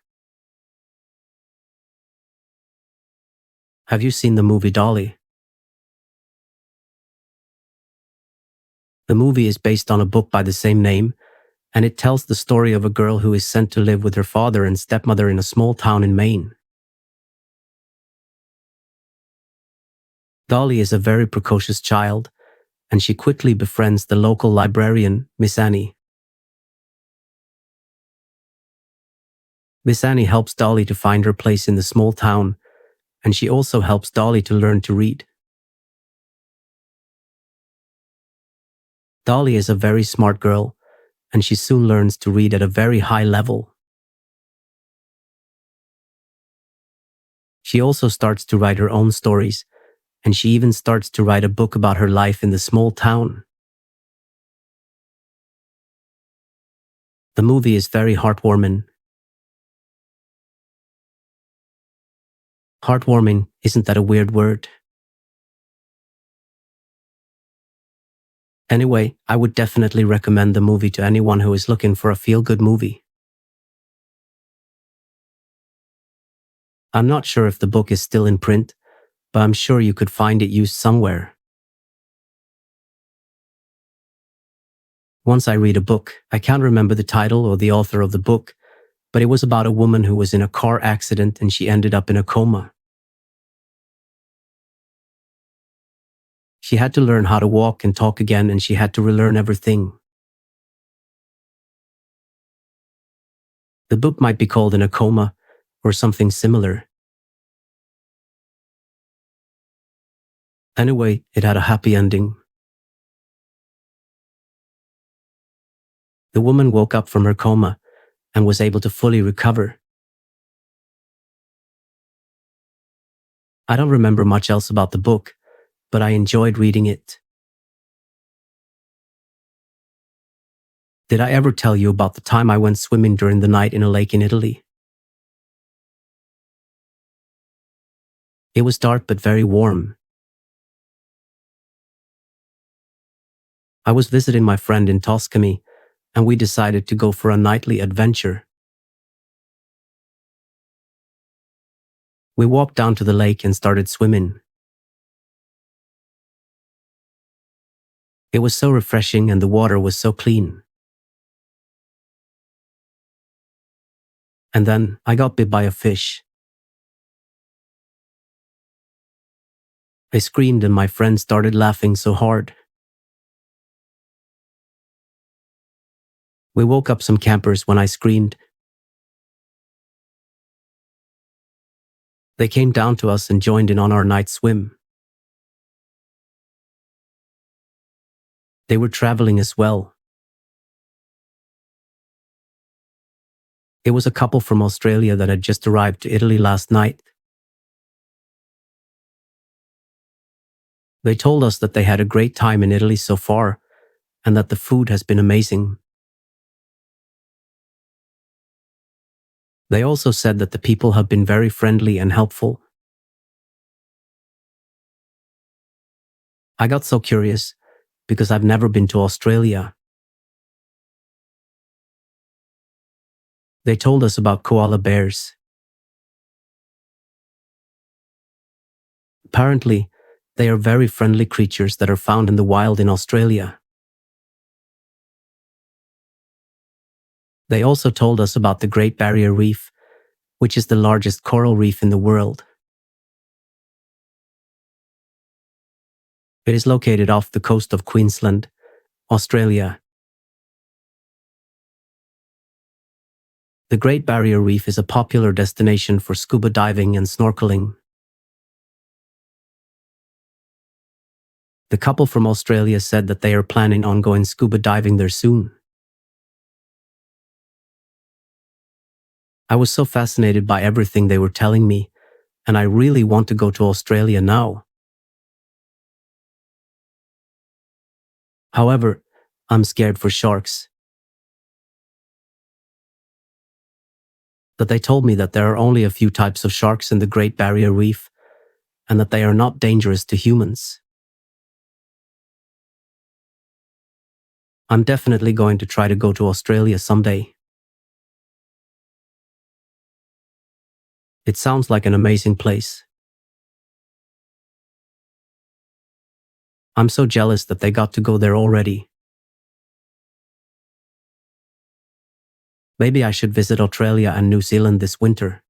Have you seen the movie Dolly? The movie is based on a book by the same name, and it tells the story of a girl who is sent to live with her father and stepmother in a small town in Maine. Dolly is a very precocious child, and she quickly befriends the local librarian, Miss Annie. Miss Annie helps Dolly to find her place in the small town, and she also helps Dolly to learn to read. Dolly is a very smart girl, and she soon learns to read at a very high level. She also starts to write her own stories, and she even starts to write a book about her life in the small town. The movie is very heartwarming. Heartwarming, isn't that a weird word? Anyway, I would definitely recommend the movie to anyone who is looking for a feel-good movie. I'm not sure if the book is still in print, but I'm sure you could find it used somewhere. Once I read a book, I can't remember the title or the author of the book, but it was about a woman who was in a car accident and she ended up in a coma. She had to learn how to walk and talk again, and she had to relearn everything. The book might be called In a Coma or something similar. Anyway, it had a happy ending. The woman woke up from her coma and was able to fully recover. I don't remember much else about the book, but I enjoyed reading it. Did I ever tell you about the time I went swimming during the night in a lake in Italy? It was dark but very warm. I was visiting my friend in Tuscany, and we decided to go for a nightly adventure. We walked down to the lake and started swimming. It was so refreshing and the water was so clean. And then I got bit by a fish. I screamed and my friend started laughing so hard. We woke up some campers when I screamed. They came down to us and joined in on our night swim. They were traveling as well. It was a couple from Australia that had just arrived to Italy last night. They told us that they had a great time in Italy so far, and that the food has been amazing. They also said that the people have been very friendly and helpful. I got so curious because I've never been to Australia. They told us about koala bears. Apparently, they are very friendly creatures that are found in the wild in Australia. They also told us about the Great Barrier Reef, which is the largest coral reef in the world. It is located off the coast of Queensland, Australia. The Great Barrier Reef is a popular destination for scuba diving and snorkeling. The couple from Australia said that they are planning on going scuba diving there soon. I was so fascinated by everything they were telling me, and I really want to go to Australia now. However, I'm scared for sharks. But they told me that there are only a few types of sharks in the Great Barrier Reef, and that they are not dangerous to humans. I'm definitely going to try to go to Australia someday. It sounds like an amazing place. I'm so jealous that they got to go there already. Maybe I should visit Australia and New Zealand this winter.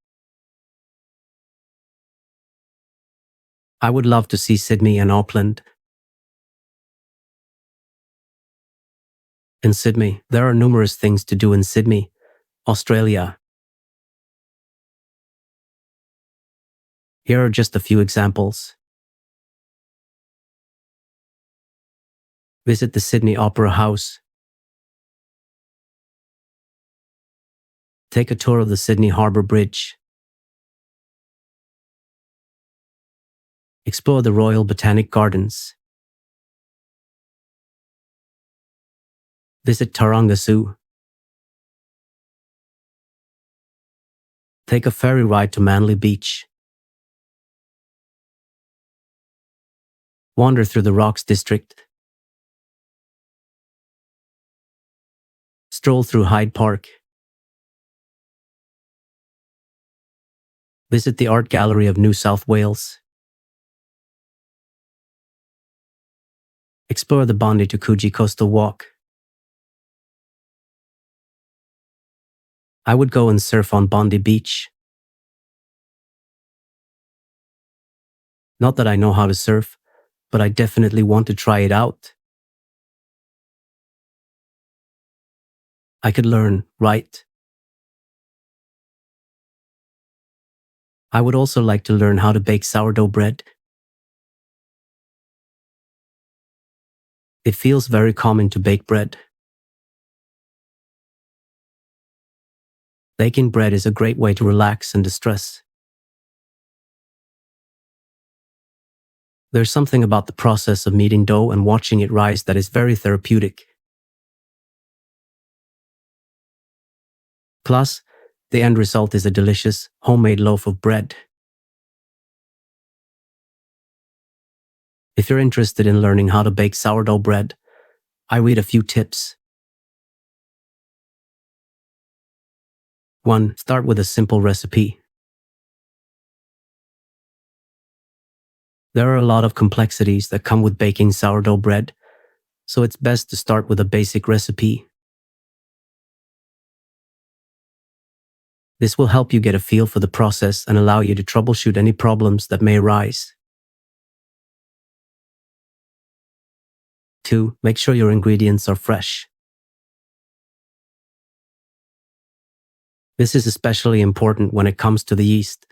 I would love to see Sydney and Auckland. In Sydney, there are numerous things to do in Sydney, Australia. Here are just a few examples. Visit the Sydney Opera House. Take a tour of the Sydney Harbour Bridge. Explore the Royal Botanic Gardens. Visit Taronga Zoo. Take a ferry ride to Manly Beach. Wander through the Rocks District. Stroll through Hyde Park. Visit the Art Gallery of New South Wales. Explore the Bondi to Coogee Coastal Walk. I would go and surf on Bondi Beach. Not that I know how to surf, but I definitely want to try it out. I could learn, right? I would also like to learn how to bake sourdough bread. It feels very common to bake bread. Baking bread is a great way to relax and distress. There's something about the process of kneading dough and watching it rise that is very therapeutic. Plus, the end result is a delicious, homemade loaf of bread. If you're interested in learning how to bake sourdough bread, I read a few tips. 1. Start with a simple recipe. There are a lot of complexities that come with baking sourdough bread, so it's best to start with a basic recipe. This will help you get a feel for the process and allow you to troubleshoot any problems that may arise. 2. Make sure your ingredients are fresh. This is especially important when it comes to the yeast.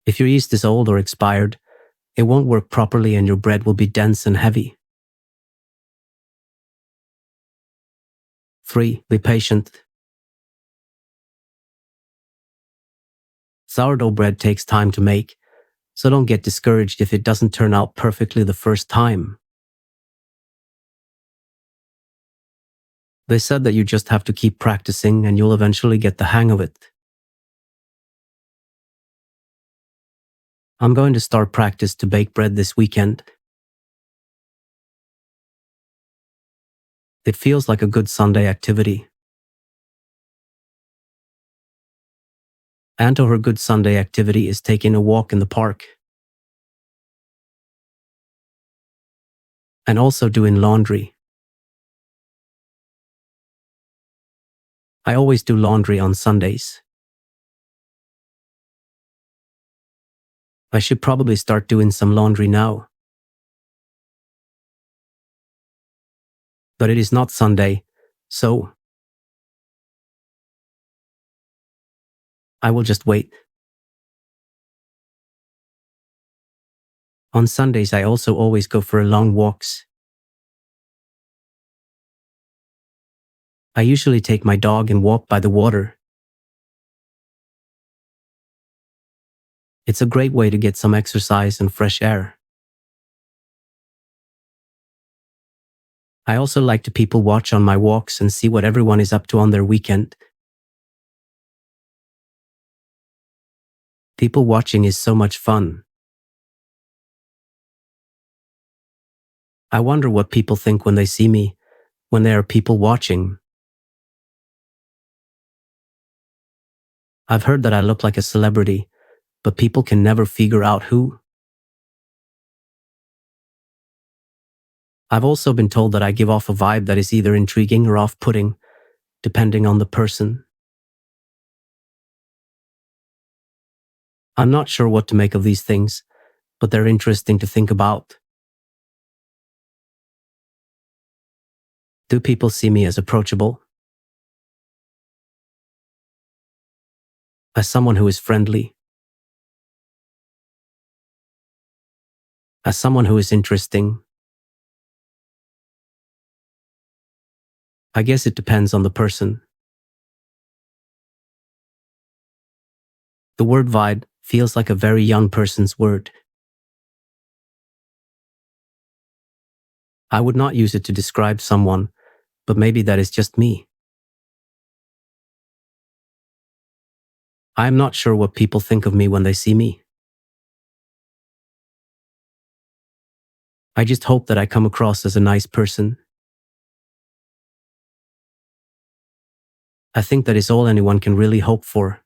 If your yeast is old or expired, it won't work properly and your bread will be dense and heavy. 3. Be patient. Sourdough bread takes time to make, so don't get discouraged if it doesn't turn out perfectly the first time. They said that you just have to keep practicing and you'll eventually get the hang of it. I'm going to start practice to bake bread this weekend. It feels like a good Sunday activity. And her good Sunday activity is taking a walk in the park. And also doing laundry. I always do laundry on Sundays. I should probably start doing some laundry now. But it is not Sunday, so I will just wait. On Sundays, I also always go for long walks. I usually take my dog and walk by the water. It's a great way to get some exercise and fresh air. I also like to people watch on my walks and see what everyone is up to on their weekend. People watching is so much fun. I wonder what people think when they see me, when there are people watching. I've heard that I look like a celebrity, but people can never figure out who. I've also been told that I give off a vibe that is either intriguing or off-putting, depending on the person. I'm not sure what to make of these things, but they're interesting to think about. Do people see me as approachable? As someone who is friendly? As someone who is interesting? I guess it depends on the person. The word vibe feels like a very young person's word. I would not use it to describe someone, but maybe that is just me. I am not sure what people think of me when they see me. I just hope that I come across as a nice person. I think that is all anyone can really hope for.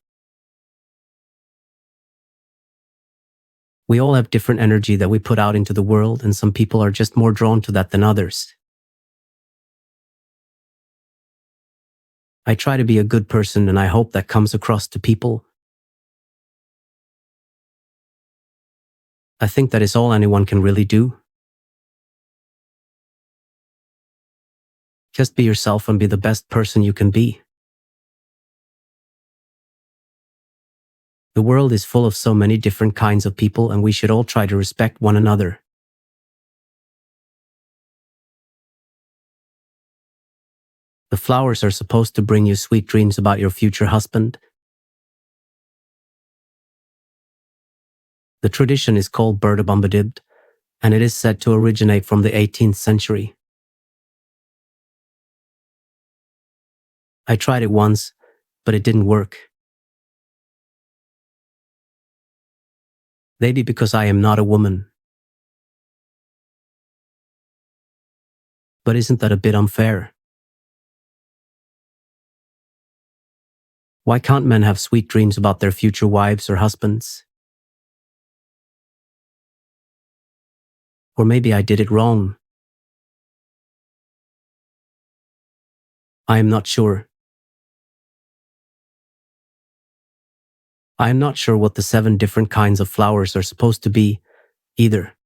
We all have different energy that we put out into the world, and some people are just more drawn to that than others. I try to be a good person, and I hope that comes across to people. I think that is all anyone can really do. Just be yourself and be the best person you can be. The world is full of so many different kinds of people, and we should all try to respect one another. The flowers are supposed to bring you sweet dreams about your future husband. The tradition is called Burdabumbadybt, and it is said to originate from the 18th century. I tried it once, but it didn't work. Maybe because I am not a woman. But isn't that a bit unfair? Why can't men have sweet dreams about their future wives or husbands? Or maybe I did it wrong. I am not sure. I am not sure what the 7 different kinds of flowers are supposed to be, either.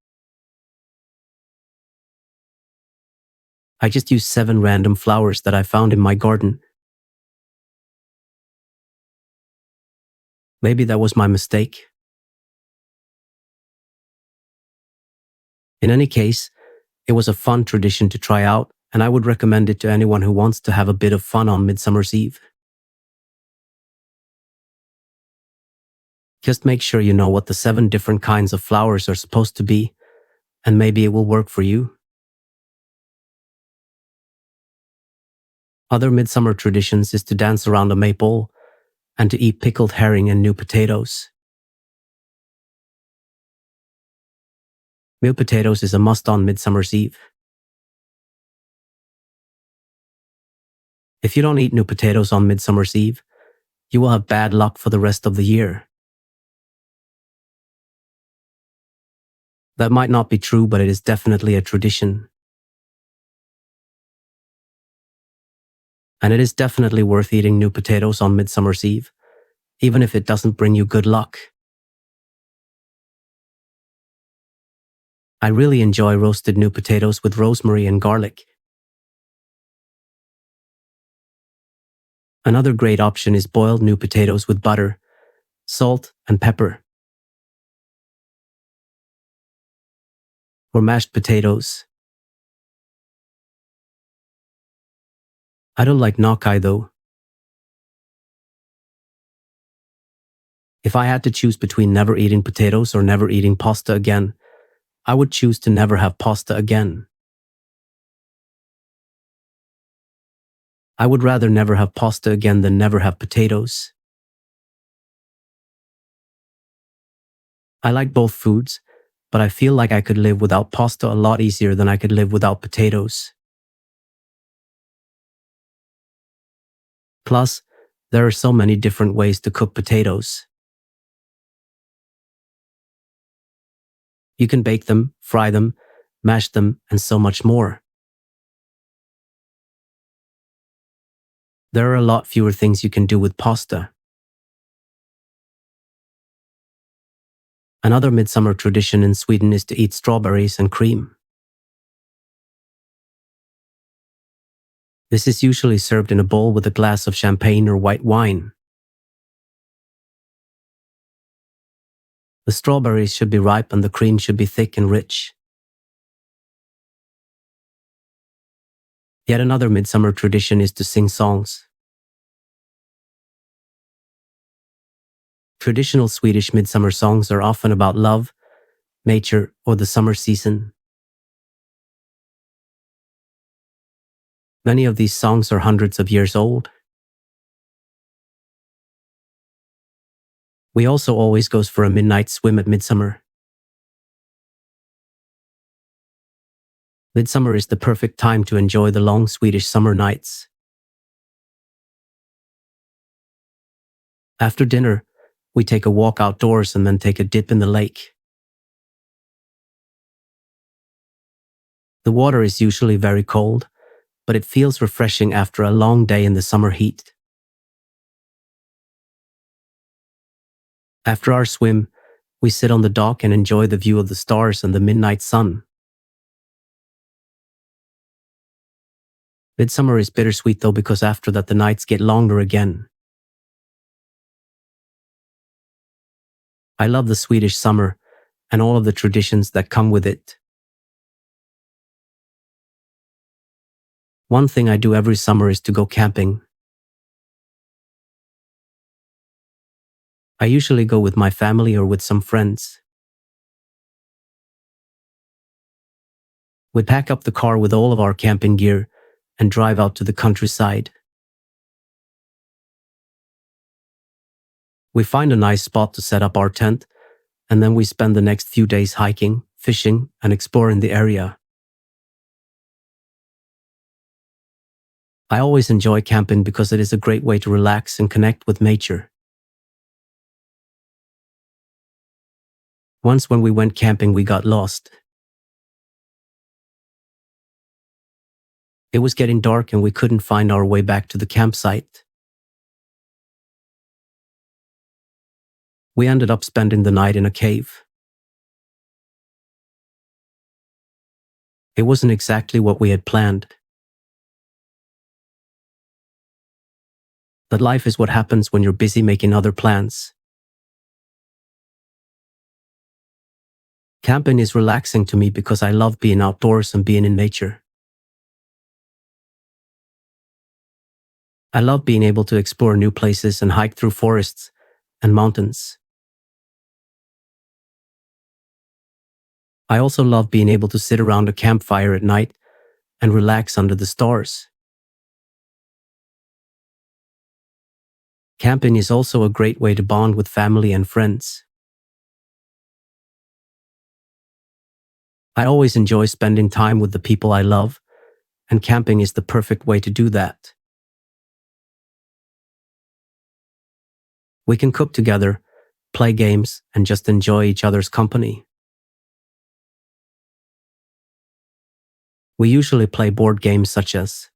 I just used 7 random flowers that I found in my garden. Maybe that was my mistake. In any case, it was a fun tradition to try out, and I would recommend it to anyone who wants to have a bit of fun on Midsummer's Eve. Just make sure you know what the 7 different kinds of flowers are supposed to be, and maybe it will work for you. Other midsummer traditions is to dance around a maypole and to eat pickled herring and new potatoes. New potatoes is a must on Midsummer's Eve. If you don't eat new potatoes on Midsummer's Eve, you will have bad luck for the rest of the year. That might not be true, but it is definitely a tradition. And it is definitely worth eating new potatoes on Midsummer's Eve, even if it doesn't bring you good luck. I really enjoy roasted new potatoes with rosemary and garlic. Another great option is boiled new potatoes with butter, salt, and pepper. Or mashed potatoes. I don't like gnocchi though. If I had to choose between never eating potatoes or never eating pasta again, I would choose to never have pasta again. I would rather never have pasta again than never have potatoes. I like both foods, but I feel like I could live without pasta a lot easier than I could live without potatoes. Plus, there are so many different ways to cook potatoes. You can bake them, fry them, mash them, and so much more. There are a lot fewer things you can do with pasta. Another midsummer tradition in Sweden is to eat strawberries and cream. This is usually served in a bowl with a glass of champagne or white wine. The strawberries should be ripe and the cream should be thick and rich. Yet another midsummer tradition is to sing songs. Traditional Swedish midsummer songs are often about love, nature, or the summer season. Many of these songs are hundreds of years old. We also always goes for a midnight swim at midsummer. Midsummer is the perfect time to enjoy the long Swedish summer nights. After dinner, we take a walk outdoors and then take a dip in the lake. The water is usually very cold, but it feels refreshing after a long day in the summer heat. After our swim, we sit on the dock and enjoy the view of the stars and the midnight sun. Midsummer is bittersweet though, because after that the nights get longer again. I love the Swedish summer and all of the traditions that come with it. One thing I do every summer is to go camping. I usually go with my family or with some friends. We pack up the car with all of our camping gear and drive out to the countryside. We find a nice spot to set up our tent, and then we spend the next few days hiking, fishing, and exploring the area. I always enjoy camping because it is a great way to relax and connect with nature. Once when we went camping, we got lost. It was getting dark and we couldn't find our way back to the campsite. We ended up spending the night in a cave. It wasn't exactly what we had planned. But life is what happens when you're busy making other plans. Camping is relaxing to me because I love being outdoors and being in nature. I love being able to explore new places and hike through forests and mountains. I also love being able to sit around a campfire at night and relax under the stars. Camping is also a great way to bond with family and friends. I always enjoy spending time with the people I love, and camping is the perfect way to do that. We can cook together, play games, and just enjoy each other's company. We usually play board games such as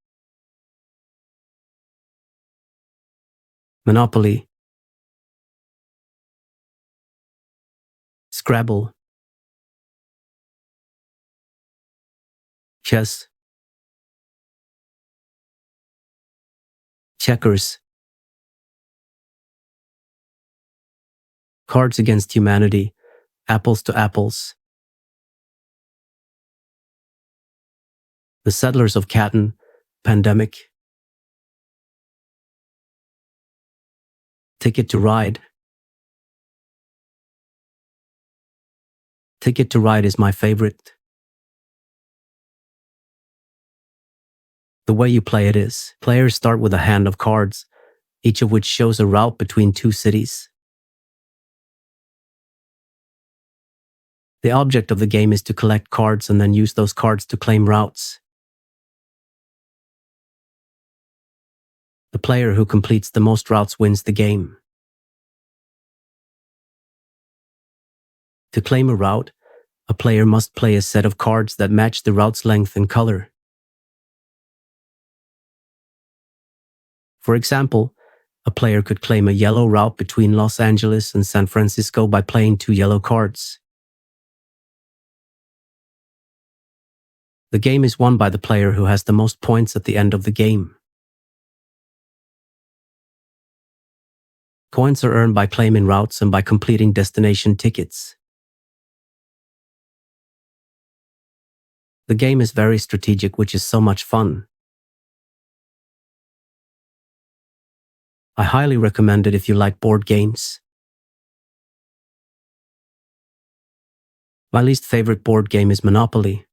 Monopoly, Scrabble, chess, checkers, Cards Against Humanity, Apples to Apples, The Settlers of Catan, Pandemic, Ticket to Ride. Ticket to Ride is my favorite. The way you play it is, players start with a hand of cards, each of which shows a route between two cities. The object of the game is to collect cards and then use those cards to claim routes. The player who completes the most routes wins the game. To claim a route, a player must play a set of cards that match the route's length and color. For example, a player could claim a yellow route between Los Angeles and San Francisco by playing 2 yellow cards. The game is won by the player who has the most points at the end of the game. Coins are earned by claiming routes and by completing destination tickets. The game is very strategic, which is so much fun. I highly recommend it if you like board games. My least favorite board game is Monopoly.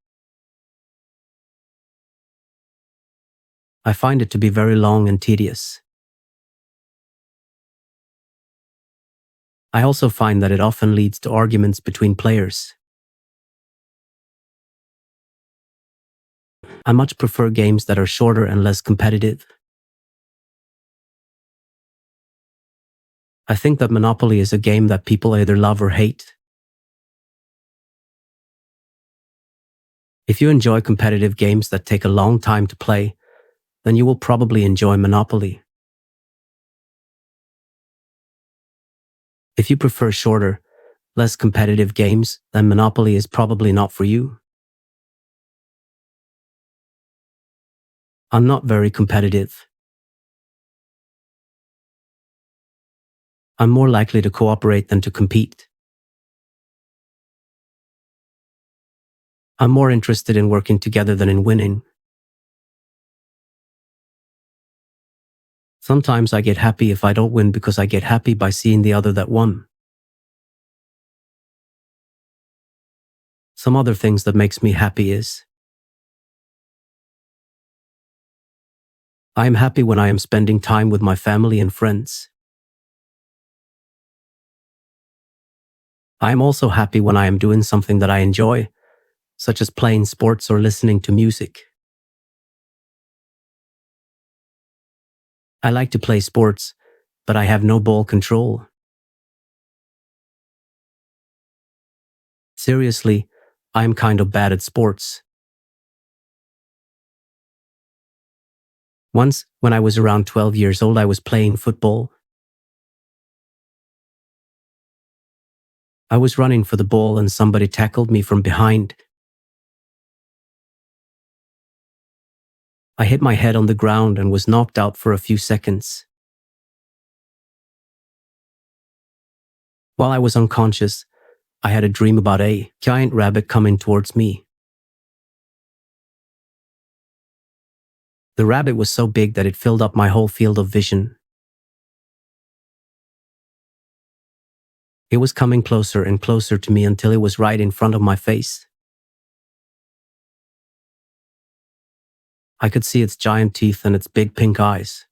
I find it to be very long and tedious. I also find that it often leads to arguments between players. I much prefer games that are shorter and less competitive. I think that Monopoly is a game that people either love or hate. If you enjoy competitive games that take a long time to play, then you will probably enjoy Monopoly. If you prefer shorter, less competitive games, then Monopoly is probably not for you. I'm not very competitive. I'm more likely to cooperate than to compete. I'm more interested in working together than in winning. Sometimes I get happy if I don't win because I get happy by seeing the other that won. Some other things that makes me happy is I am happy when I am spending time with my family and friends. I am also happy when I am doing something that I enjoy, such as playing sports or listening to music. I like to play sports, but I have no ball control. Seriously, I am kind of bad at sports. Once, when I was around 12 years old, I was playing football. I was running for the ball and somebody tackled me from behind. I hit my head on the ground and was knocked out for a few seconds. While I was unconscious, I had a dream about a giant rabbit coming towards me. The rabbit was so big that it filled up my whole field of vision. It was coming closer and closer to me until it was right in front of my face. I could see its giant teeth and its big pink eyes.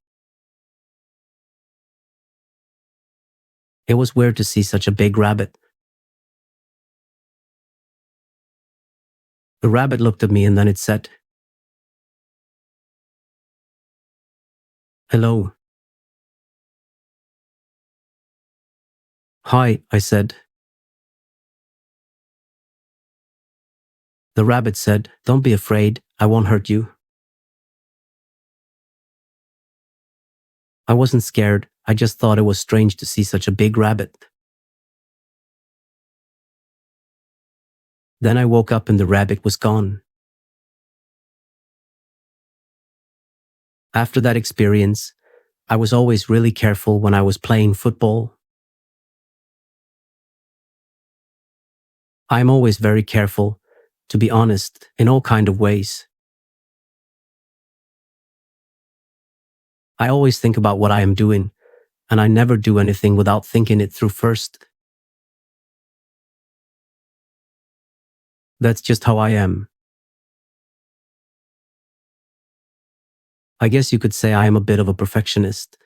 It was weird to see such a big rabbit. The rabbit looked at me and then it said, "Hello." "Hi," I said. The rabbit said, "Don't be afraid, I won't hurt you." I wasn't scared, I just thought it was strange to see such a big rabbit. Then I woke up and the rabbit was gone. After that experience, I was always really careful when I was playing football. I am always very careful, to be honest, in all kind of ways. I always think about what I am doing, and I never do anything without thinking it through first. That's just how I am. I guess you could say I am a bit of a perfectionist.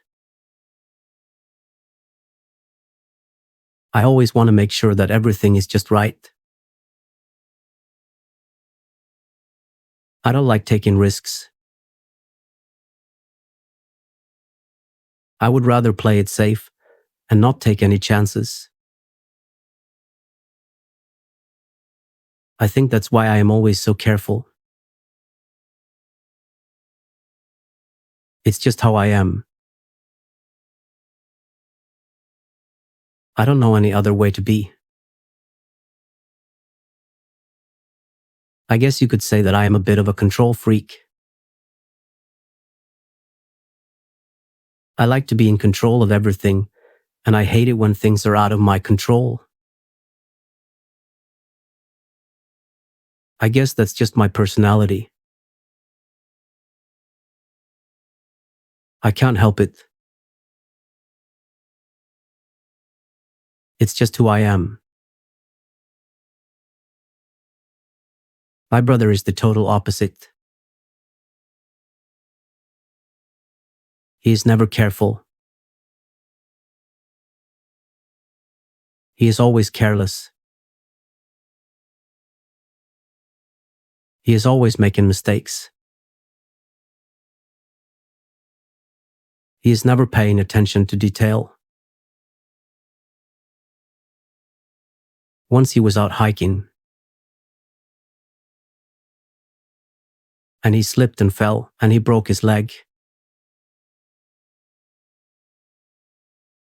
I always want to make sure that everything is just right. I don't like taking risks. I would rather play it safe and not take any chances. I think that's why I am always so careful. It's just how I am. I don't know any other way to be. I guess you could say that I am a bit of a control freak. I like to be in control of everything, and I hate it when things are out of my control. I guess that's just my personality. I can't help it. It's just who I am. My brother is the total opposite. He is never careful. He is always careless. He is always making mistakes. He is never paying attention to detail. Once he was out hiking, and he slipped and fell, and he broke his leg.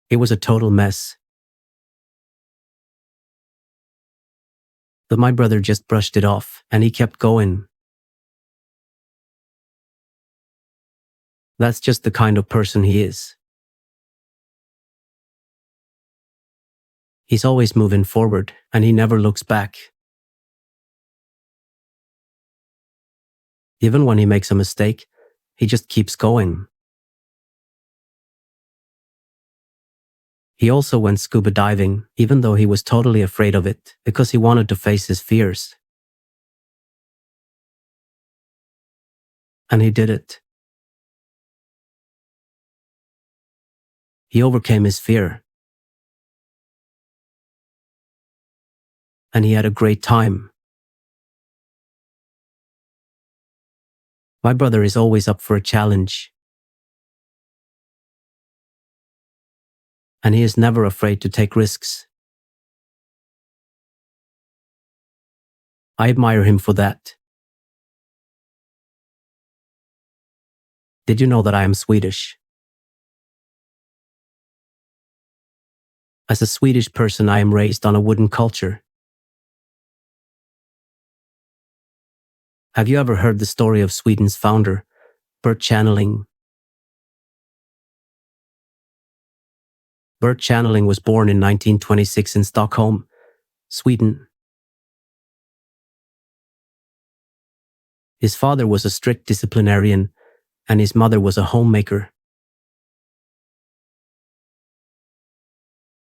It was a total mess. But my brother just brushed it off, and he kept going. That's just the kind of person he is. He's always moving forward, and he never looks back. Even when he makes a mistake, he just keeps going. He also went scuba diving, even though he was totally afraid of it, because he wanted to face his fears. And he did it. He overcame his fear. And he had a great time. My brother is always up for a challenge. And he is never afraid to take risks. I admire him for that. Did you know that I am Swedish? As a Swedish person, I am raised on a wooden culture. Have you ever heard the story of Sweden's founder, Bert Channeling? Bert Channeling was born in 1926 in Stockholm, Sweden. His father was a strict disciplinarian, and his mother was a homemaker.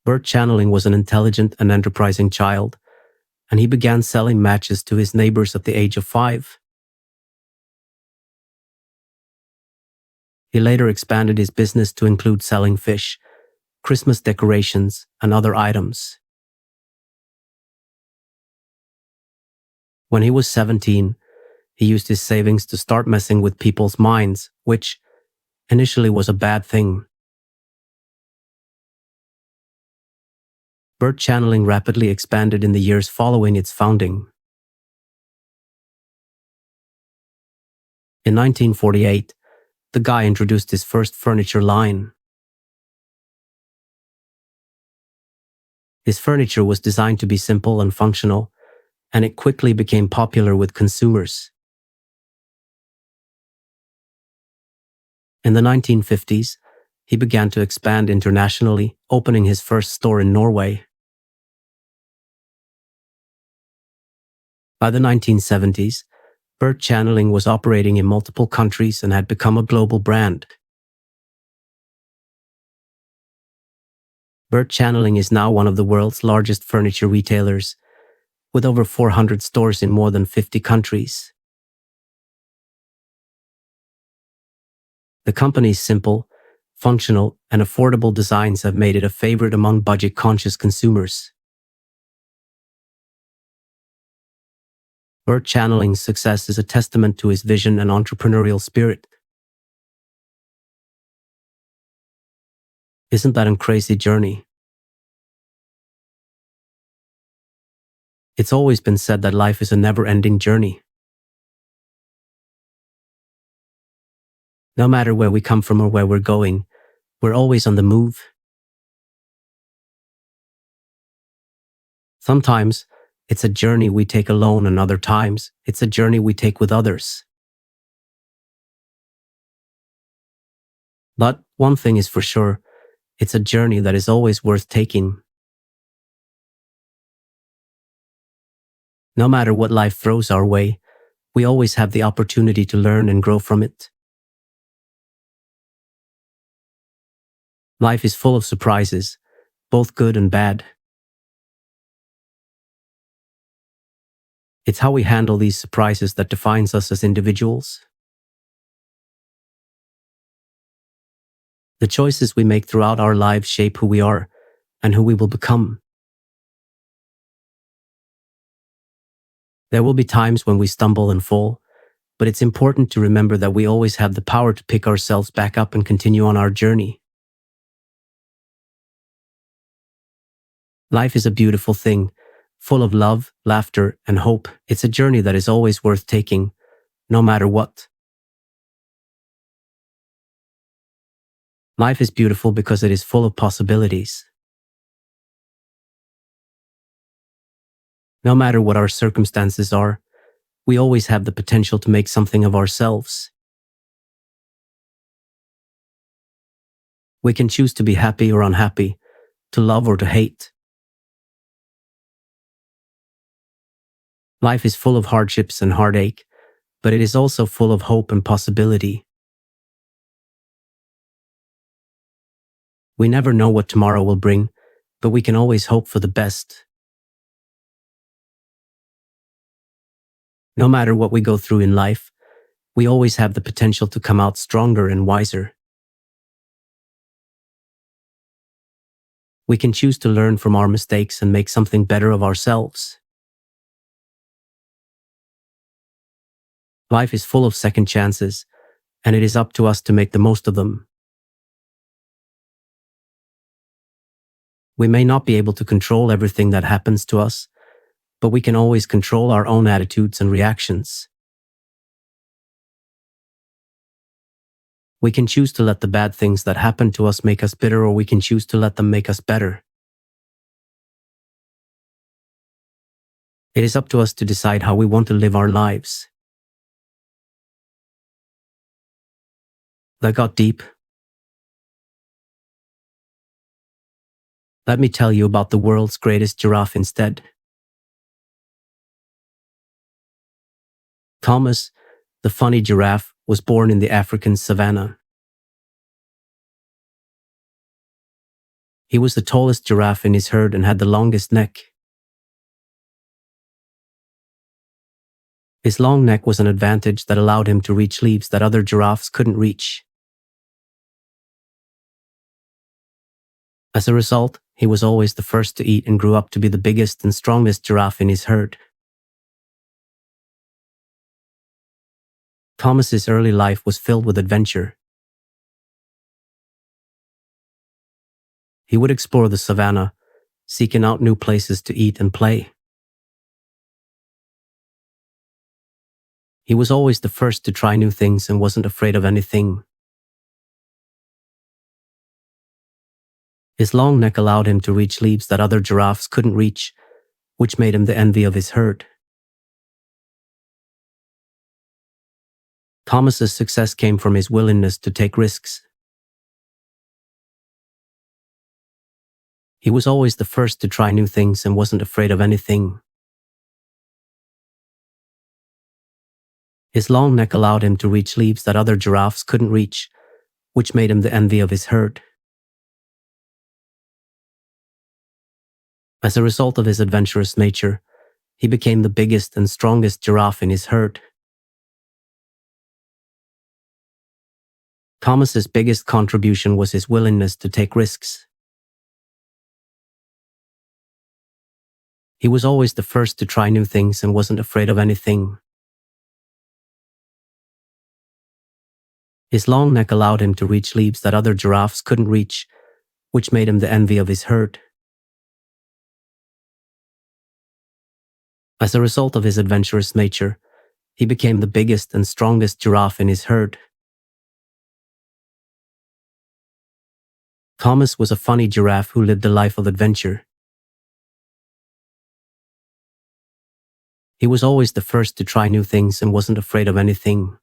Bert Channeling was an intelligent and enterprising child, and he began selling matches to his neighbors at the age of 5. He later expanded his business to include selling fish, Christmas decorations, and other items. When he was 17, he used his savings to start messing with people's minds, which initially was a bad thing. Bert Channeling rapidly expanded in the years following its founding. In 1948, the guy introduced his first furniture line. His furniture was designed to be simple and functional, and it quickly became popular with consumers. In the 1950s, he began to expand internationally, opening his first store in Norway. By the 1970s, Bert Channeling was operating in multiple countries and had become a global brand. Bert Channeling is now one of the world's largest furniture retailers, with over 400 stores in more than 50 countries. The company's simple, functional, and affordable designs have made it a favorite among budget-conscious consumers. Bert Channeling's success is a testament to his vision and entrepreneurial spirit. Isn't that a crazy journey? It's always been said that life is a never-ending journey. No matter where we come from or where we're going, we're always on the move. Sometimes, it's a journey we take alone, and other times, it's a journey we take with others. But one thing is for sure, it's a journey that is always worth taking. No matter what life throws our way, we always have the opportunity to learn and grow from it. Life is full of surprises, both good and bad. It's how we handle these surprises that defines us as individuals. The choices we make throughout our lives shape who we are and who we will become. There will be times when we stumble and fall, but it's important to remember that we always have the power to pick ourselves back up and continue on our journey. Life is a beautiful thing, full of love, laughter, and hope. It's a journey that is always worth taking, no matter what. Life is beautiful because it is full of possibilities. No matter what our circumstances are, we always have the potential to make something of ourselves. We can choose to be happy or unhappy, to love or to hate. Life is full of hardships and heartache, but it is also full of hope and possibility. We never know what tomorrow will bring, but we can always hope for the best. No matter what we go through in life, we always have the potential to come out stronger and wiser. We can choose to learn from our mistakes and make something better of ourselves. Life is full of second chances, and it is up to us to make the most of them. We may not be able to control everything that happens to us, but we can always control our own attitudes and reactions. We can choose to let the bad things that happen to us make us bitter, or we can choose to let them make us better. It is up to us to decide how we want to live our lives. That got deep. Let me tell you about the world's greatest giraffe instead. Thomas, the funny giraffe, was born in the African savannah. He was the tallest giraffe in his herd and had the longest neck. His long neck was an advantage that allowed him to reach leaves that other giraffes couldn't reach. As a result, he was always the first to eat and grew up to be the biggest and strongest giraffe in his herd. Thomas's early life was filled with adventure. He would explore the savannah, seeking out new places to eat and play. He was always the first to try new things and wasn't afraid of anything. His long neck allowed him to reach leaves that other giraffes couldn't reach, which made him the envy of his herd. Thomas's success came from his willingness to take risks. He was always the first to try new things and wasn't afraid of anything. His long neck allowed him to reach leaves that other giraffes couldn't reach, which made him the envy of his herd. As a result of his adventurous nature, he became the biggest and strongest giraffe in his herd. Thomas's biggest contribution was his willingness to take risks. He was always the first to try new things and wasn't afraid of anything. His long neck allowed him to reach leaves that other giraffes couldn't reach, which made him the envy of his herd. As a result of his adventurous nature, he became the biggest and strongest giraffe in his herd. Thomas was a funny giraffe who lived a life of adventure. He was always the first to try new things and wasn't afraid of anything.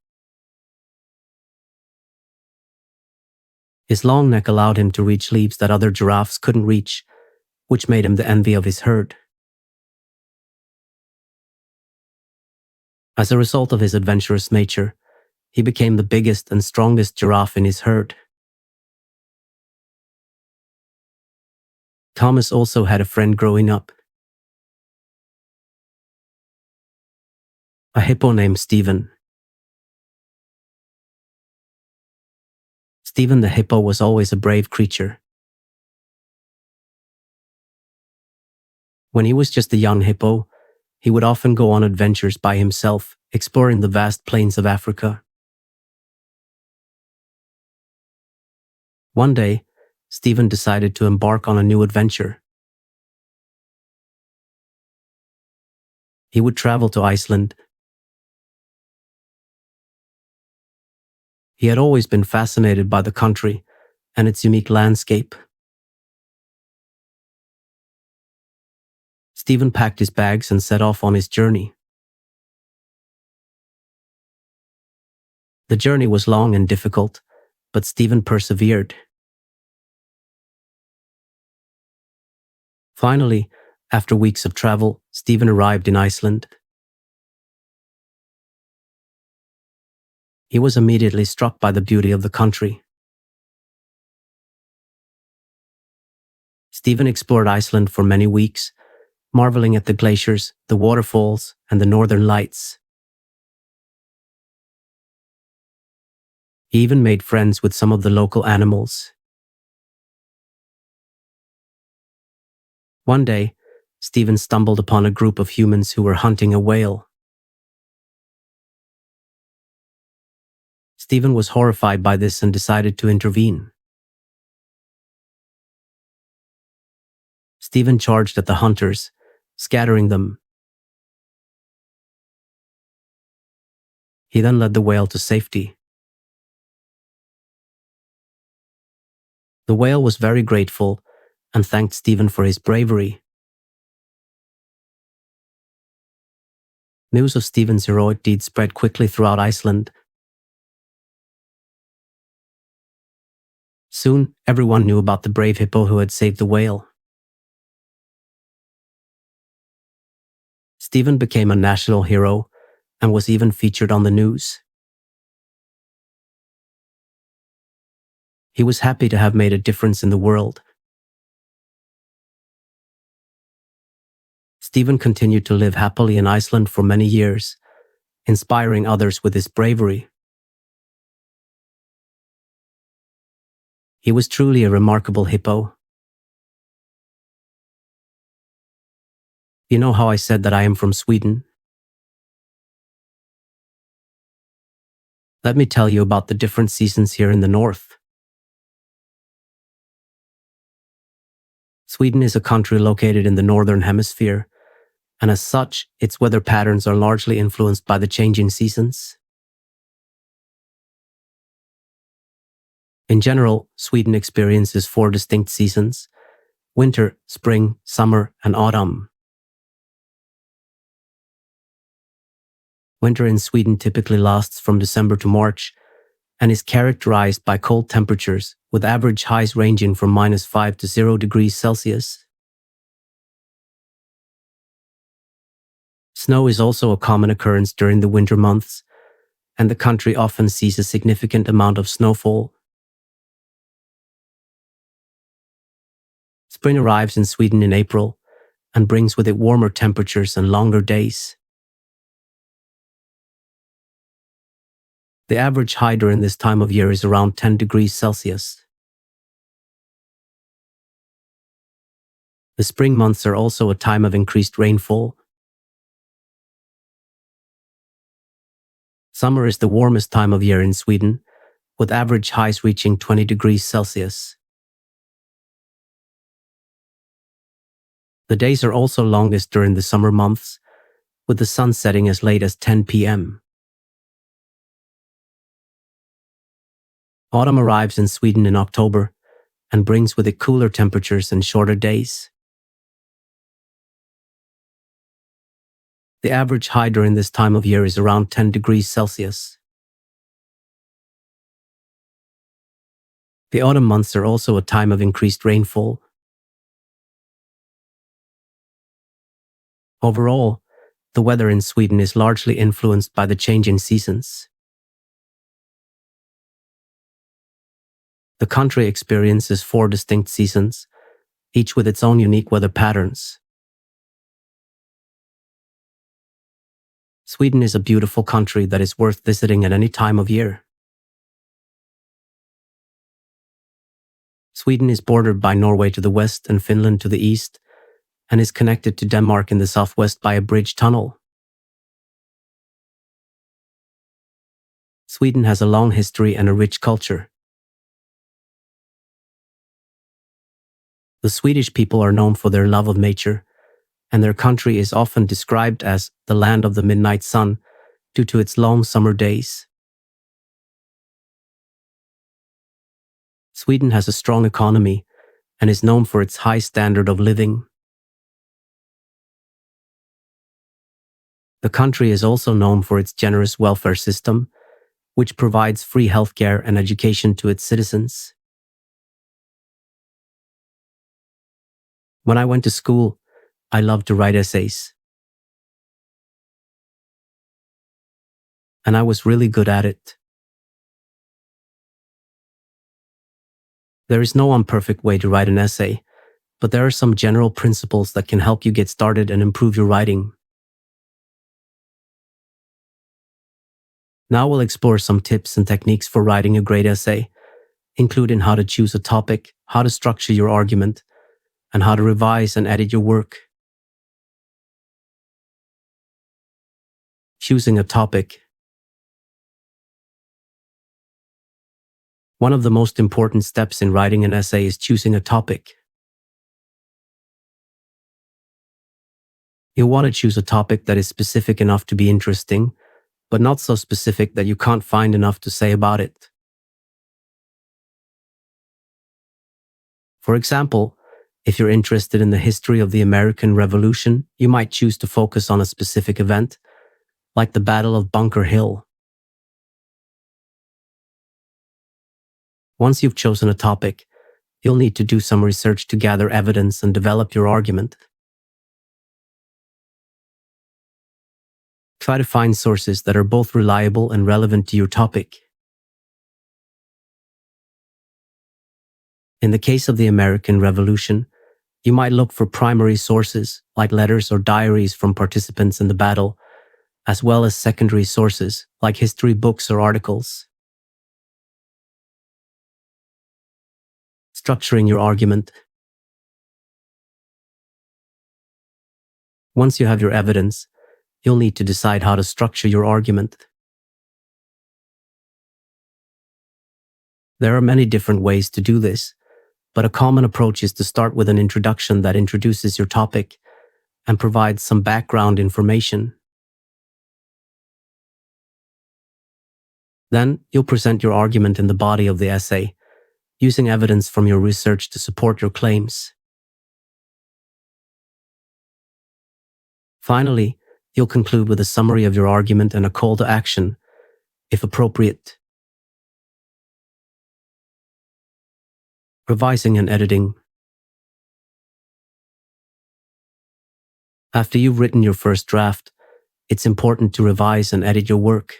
His long neck allowed him to reach leaves that other giraffes couldn't reach, which made him the envy of his herd. As a result of his adventurous nature, he became the biggest and strongest giraffe in his herd. Thomas also had a friend growing up. A hippo named Stephen. Stephen the hippo was always a brave creature. When he was just a young hippo, he would often go on adventures by himself, exploring the vast plains of Africa. One day, Stephen decided to embark on a new adventure. He would travel to Iceland. He had always been fascinated by the country and its unique landscape. Stephen packed his bags and set off on his journey. The journey was long and difficult, but Stephen persevered. Finally, after weeks of travel, Stephen arrived in Iceland. He was immediately struck by the beauty of the country. Stephen explored Iceland for many weeks, marveling at the glaciers, the waterfalls, and the northern lights. He even made friends with some of the local animals. One day, Stephen stumbled upon a group of humans who were hunting a whale. Stephen was horrified by this and decided to intervene. Stephen charged at the hunters, scattering them. He then led the whale to safety. The whale was very grateful and thanked Stephen for his bravery. News of Stephen's heroic deed spread quickly throughout Iceland. Soon, everyone knew about the brave hippo who had saved the whale. Stephen became a national hero and was even featured on the news. He was happy to have made a difference in the world. Stephen continued to live happily in Iceland for many years, inspiring others with his bravery. He was truly a remarkable hippo. You know how I said that I am from Sweden? Let me tell you about the different seasons here in the north. Sweden is a country located in the northern hemisphere, and as such, its weather patterns are largely influenced by the changing seasons. In general, Sweden experiences 4 distinct seasons: winter, spring, summer, and autumn. Winter in Sweden typically lasts from December to March and is characterized by cold temperatures, with average highs ranging from -5 to 0 degrees Celsius. Snow is also a common occurrence during the winter months, and the country often sees a significant amount of snowfall. Spring arrives in Sweden in April and brings with it warmer temperatures and longer days. The average high during this time of year is around 10 degrees Celsius. The spring months are also a time of increased rainfall. Summer is the warmest time of year in Sweden, with average highs reaching 20 degrees Celsius. The days are also longest during the summer months, with the sun setting as late as 10 p.m. Autumn arrives in Sweden in October and brings with it cooler temperatures and shorter days. The average high during this time of year is around 10 degrees Celsius. The autumn months are also a time of increased rainfall. Overall, the weather in Sweden is largely influenced by the changing seasons. The country experiences 4 distinct seasons, each with its own unique weather patterns. Sweden is a beautiful country that is worth visiting at any time of year. Sweden is bordered by Norway to the west and Finland to the east, and is connected to Denmark in the southwest by a bridge tunnel. Sweden has a long history and a rich culture. The Swedish people are known for their love of nature, and their country is often described as the land of the midnight sun due to its long summer days. Sweden has a strong economy and is known for its high standard of living. The country is also known for its generous welfare system, which provides free healthcare and education to its citizens. When I went to school, I loved to write essays. And I was really good at it. There is no one perfect way to write an essay, but there are some general principles that can help you get started and improve your writing. Now we'll explore some tips and techniques for writing a great essay, including how to choose a topic, how to structure your argument, and how to revise and edit your work. Choosing a topic. One of the most important steps in writing an essay is choosing a topic. You'll want to choose a topic that is specific enough to be interesting, but not so specific that you can't find enough to say about it. For example, if you're interested in the history of the American Revolution, you might choose to focus on a specific event, like the Battle of Bunker Hill. Once you've chosen a topic, you'll need to do some research to gather evidence and develop your argument. Try to find sources that are both reliable and relevant to your topic. In the case of the American Revolution, you might look for primary sources like letters or diaries from participants in the battle, as well as secondary sources like history books or articles. Structuring your argument. Once you have your evidence, you'll need to decide how to structure your argument. There are many different ways to do this, but a common approach is to start with an introduction that introduces your topic and provides some background information. Then, you'll present your argument in the body of the essay, using evidence from your research to support your claims. Finally, you'll conclude with a summary of your argument and a call to action, if appropriate. Revising and editing. After you've written your first draft, it's important to revise and edit your work.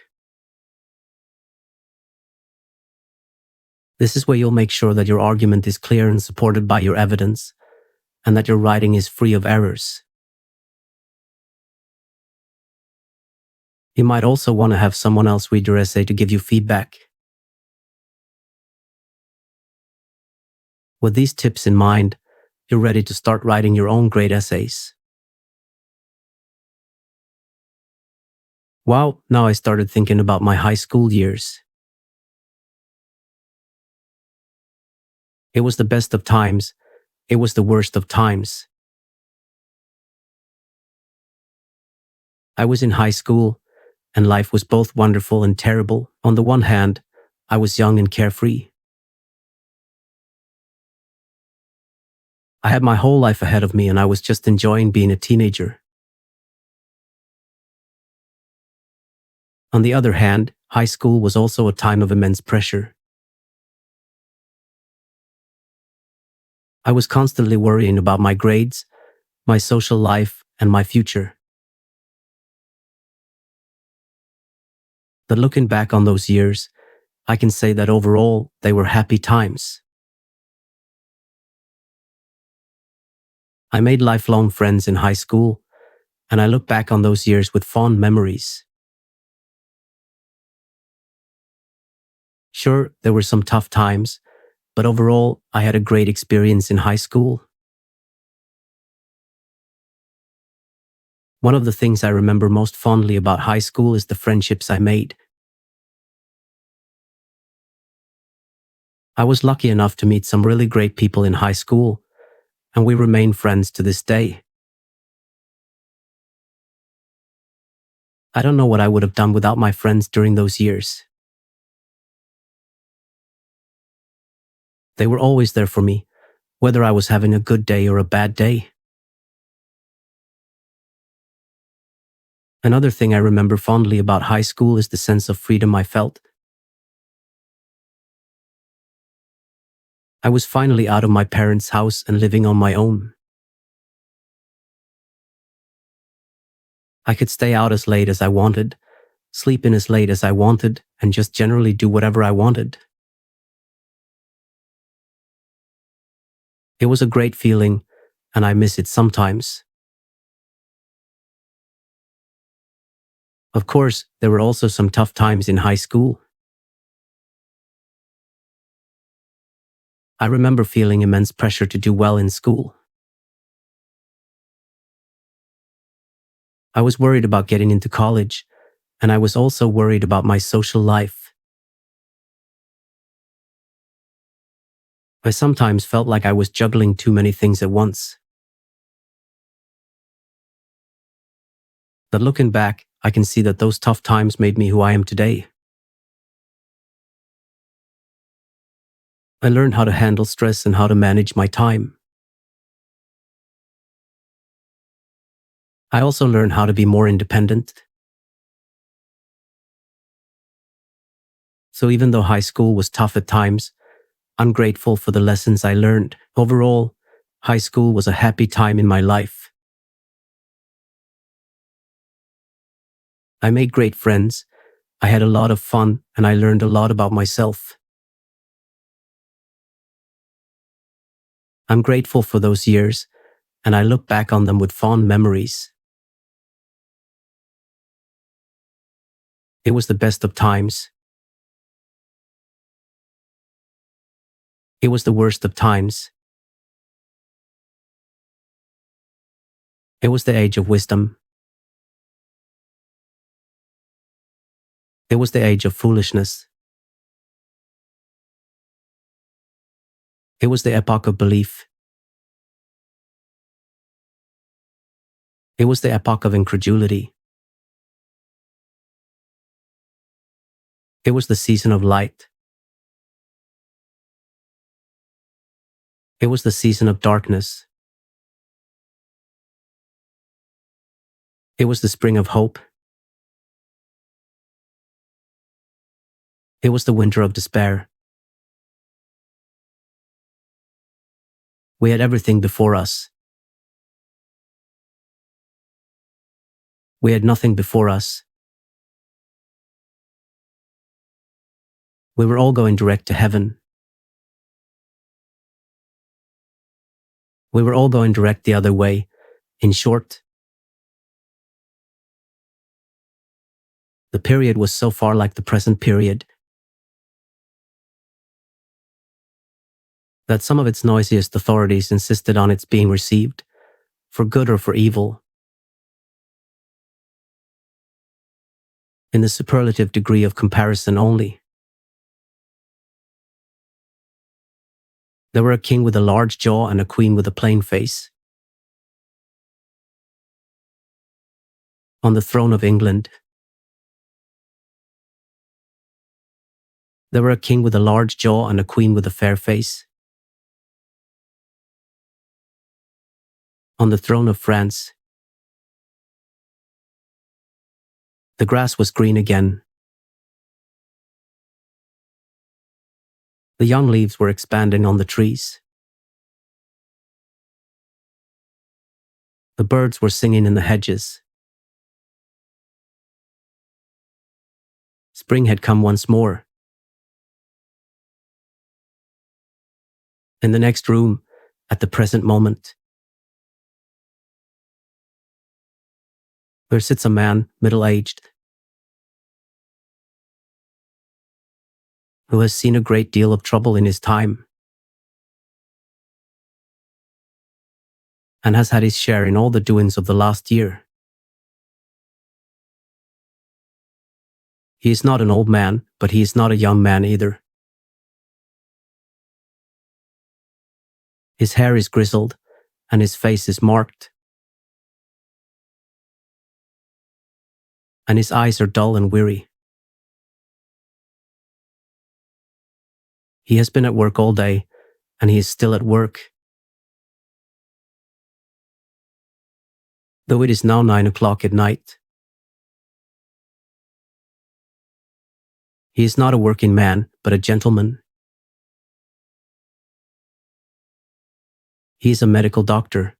This is where you'll make sure that your argument is clear and supported by your evidence, and that your writing is free of errors. You might also want to have someone else read your essay to give you feedback. With these tips in mind, you're ready to start writing your own great essays. Wow, now I started thinking about my high school years. It was the best of times. It was the worst of times. I was in high school, and life was both wonderful and terrible. On the one hand, I was young and carefree. I had my whole life ahead of me, and I was just enjoying being a teenager. On the other hand, high school was also a time of immense pressure. I was constantly worrying about my grades, my social life, and my future. But looking back on those years, I can say that overall, they were happy times. I made lifelong friends in high school, and I look back on those years with fond memories. Sure, there were some tough times, but overall, I had a great experience in high school. One of the things I remember most fondly about high school is the friendships I made. I was lucky enough to meet some really great people in high school, and we remain friends to this day. I don't know what I would have done without my friends during those years. They were always there for me, whether I was having a good day or a bad day. Another thing I remember fondly about high school is the sense of freedom I felt. I was finally out of my parents' house and living on my own. I could stay out as late as I wanted, sleep in as late as I wanted, and just generally do whatever I wanted. It was a great feeling, and I miss it sometimes. Of course, there were also some tough times in high school. I remember feeling immense pressure to do well in school. I was worried about getting into college, and I was also worried about my social life. I sometimes felt like I was juggling too many things at once. But looking back, I can see that those tough times made me who I am today. I learned how to handle stress and how to manage my time. I also learned how to be more independent. So even though high school was tough at times, I'm grateful for the lessons I learned. Overall, high school was a happy time in my life. I made great friends, I had a lot of fun, and I learned a lot about myself. I'm grateful for those years, and I look back on them with fond memories. It was the best of times. It was the worst of times. It was the age of wisdom. It was the age of foolishness. It was the epoch of belief. It was the epoch of incredulity. It was the season of light. It was the season of darkness. It was the spring of hope. It was the winter of despair. We had everything before us. We had nothing before us. We were all going direct to heaven. We were all going direct the other way. In short, the period was so far like the present period that some of its noisiest authorities insisted on its being received, for good or for evil, in the superlative degree of comparison only. There were a king with a large jaw and a queen with a plain face. On the throne of England, there were a king with a large jaw and a queen with a fair face. On the throne of France, the grass was green again. The young leaves were expanding on the trees. The birds were singing in the hedges. Spring had come once more. In the next room, at the present moment, There sits a man, middle-aged, who has seen a great deal of trouble in his time and has had his share in all the doings of the last year. He is not an old man, but he is not a young man either. His hair is grizzled, and his face is marked, and his eyes are dull and weary. He has been at work all day, and he is still at work. Though it is now 9 o'clock at night. He is not a working man, but a gentleman. He is a medical doctor.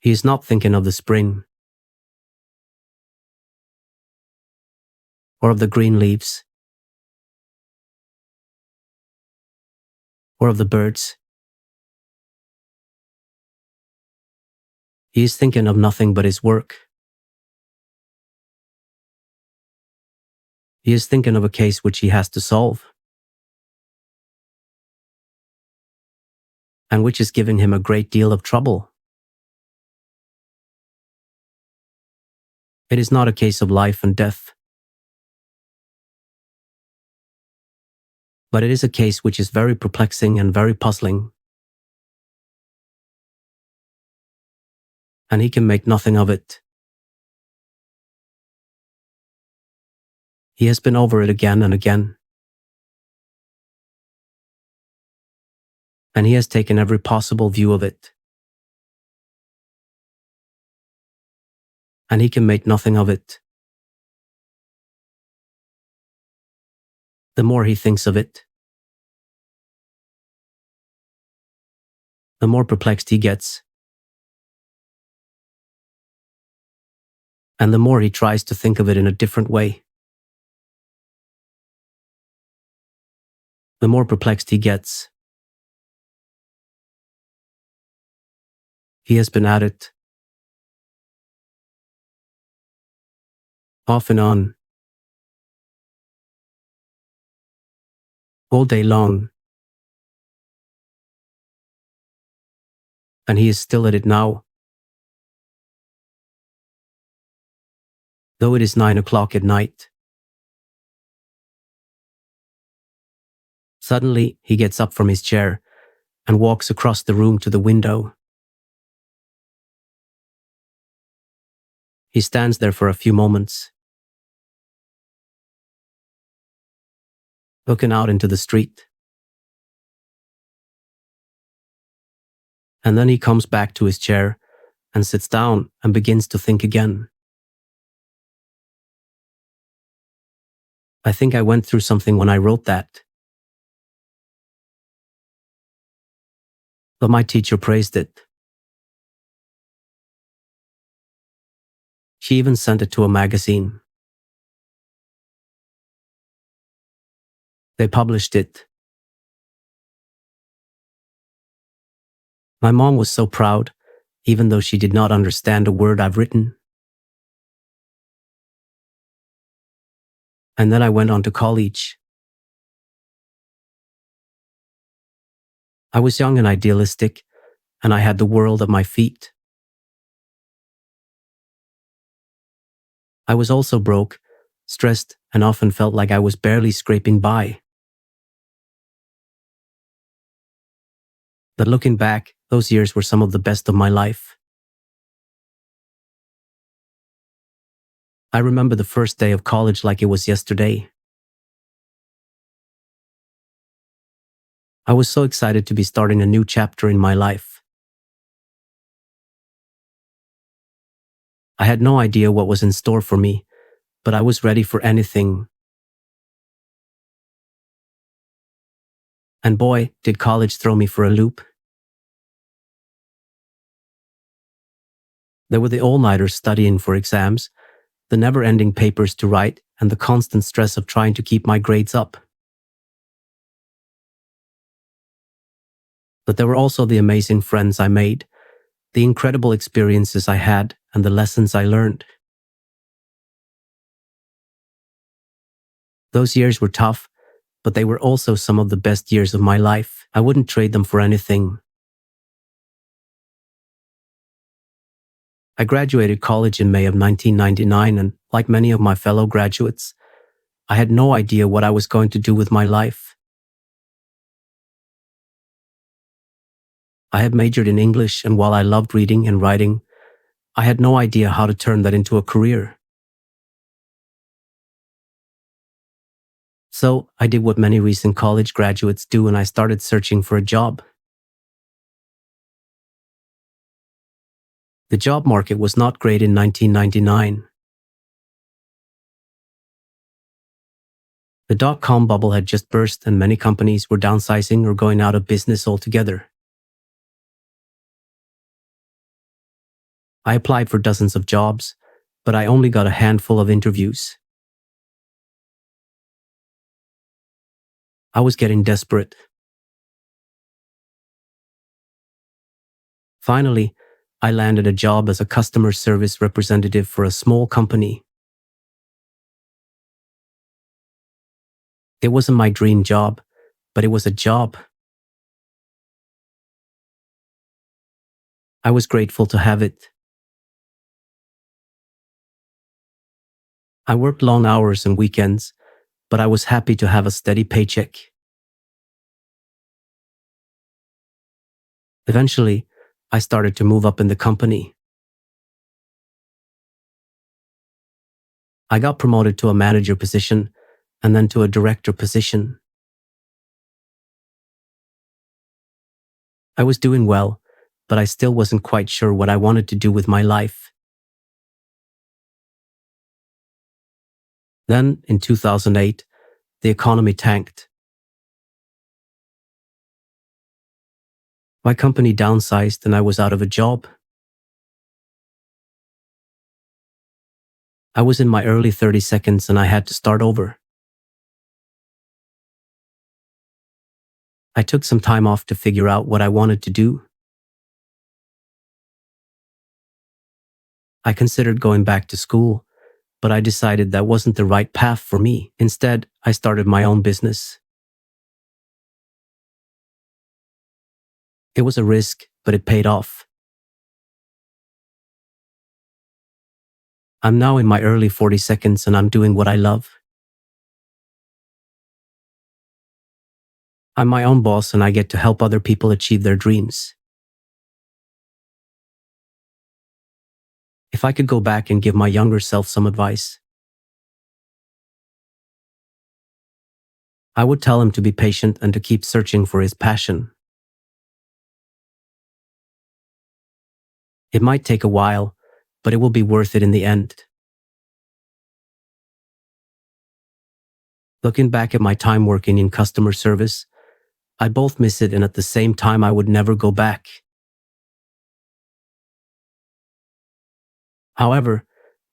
He is not thinking of the spring, or of the green leaves, or of the birds. He is thinking of nothing but his work. He is thinking of a case which he has to solve, and which is giving him a great deal of trouble. It is not a case of life and death, but it is a case which is very perplexing and very puzzling, and he can make nothing of it. He has been over it again and again, and he has taken every possible view of it, and he can make nothing of it. The more he thinks of it, the more perplexed he gets, and the more he tries to think of it in a different way. The more perplexed he gets. He has been at it, off and on, all day long, and he is still at it now. Though it is 9 o'clock at night. Suddenly, he gets up from his chair and walks across the room to the window. He stands there for a few moments, looking out into the street. And then he comes back to his chair and sits down and begins to think again. I think I went through something when I wrote that. But my teacher praised it. She even sent it to a magazine. They published it. My mom was so proud, even though she did not understand a word I've written. And then I went on to college. I was young and idealistic, and I had the world at my feet. I was also broke, stressed, and often felt like I was barely scraping by. But looking back, those years were some of the best of my life. I remember the first day of college like it was yesterday. I was so excited to be starting a new chapter in my life. I had no idea what was in store for me, but I was ready for anything. And boy, did college throw me for a loop. There were the all-nighters studying for exams, the never-ending papers to write, and the constant stress of trying to keep my grades up. But there were also the amazing friends I made, the incredible experiences I had, and the lessons I learned. Those years were tough, but they were also some of the best years of my life. I wouldn't trade them for anything. I graduated college in May of 1999, and like many of my fellow graduates, I had no idea what I was going to do with my life. I had majored in English, and while I loved reading and writing, I had no idea how to turn that into a career. So I did what many recent college graduates do, and I started searching for a job. The job market was not great in 1999. The dot-com bubble had just burst, and many companies were downsizing or going out of business altogether. I applied for dozens of jobs, but I only got a handful of interviews. I was getting desperate. Finally, I landed a job as a customer service representative for a small company. It wasn't my dream job, but it was a job. I was grateful to have it. I worked long hours and weekends, but I was happy to have a steady paycheck. Eventually, I started to move up in the company. I got promoted to a manager position and then to a director position. I was doing well, but I still wasn't quite sure what I wanted to do with my life. Then, in 2008, the economy tanked. My company downsized and I was out of a job. I was in my early 30s and I had to start over. I took some time off to figure out what I wanted to do. I considered going back to school, but I decided that wasn't the right path for me. Instead, I started my own business. It was a risk, but it paid off. I'm now in my early 40s and I'm doing what I love. I'm my own boss and I get to help other people achieve their dreams. If I could go back and give my younger self some advice, I would tell him to be patient and to keep searching for his passion. It might take a while, but it will be worth it in the end. Looking back at my time working in customer service, I both miss it and at the same time I would never go back. However,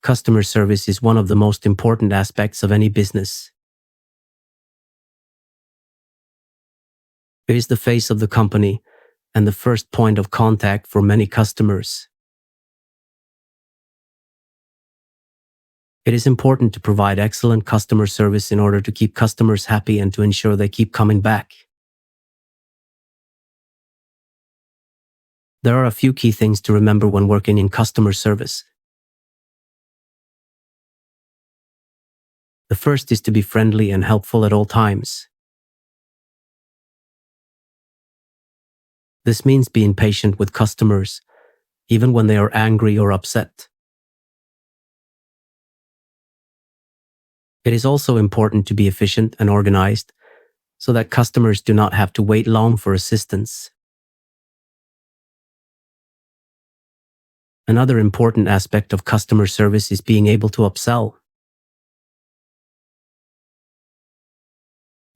customer service is one of the most important aspects of any business. It is the face of the company and the first point of contact for many customers. It is important to provide excellent customer service in order to keep customers happy and to ensure they keep coming back. There are a few key things to remember when working in customer service. The first is to be friendly and helpful at all times. This means being patient with customers, even when they are angry or upset. It is also important to be efficient and organized so that customers do not have to wait long for assistance. Another important aspect of customer service is being able to upsell.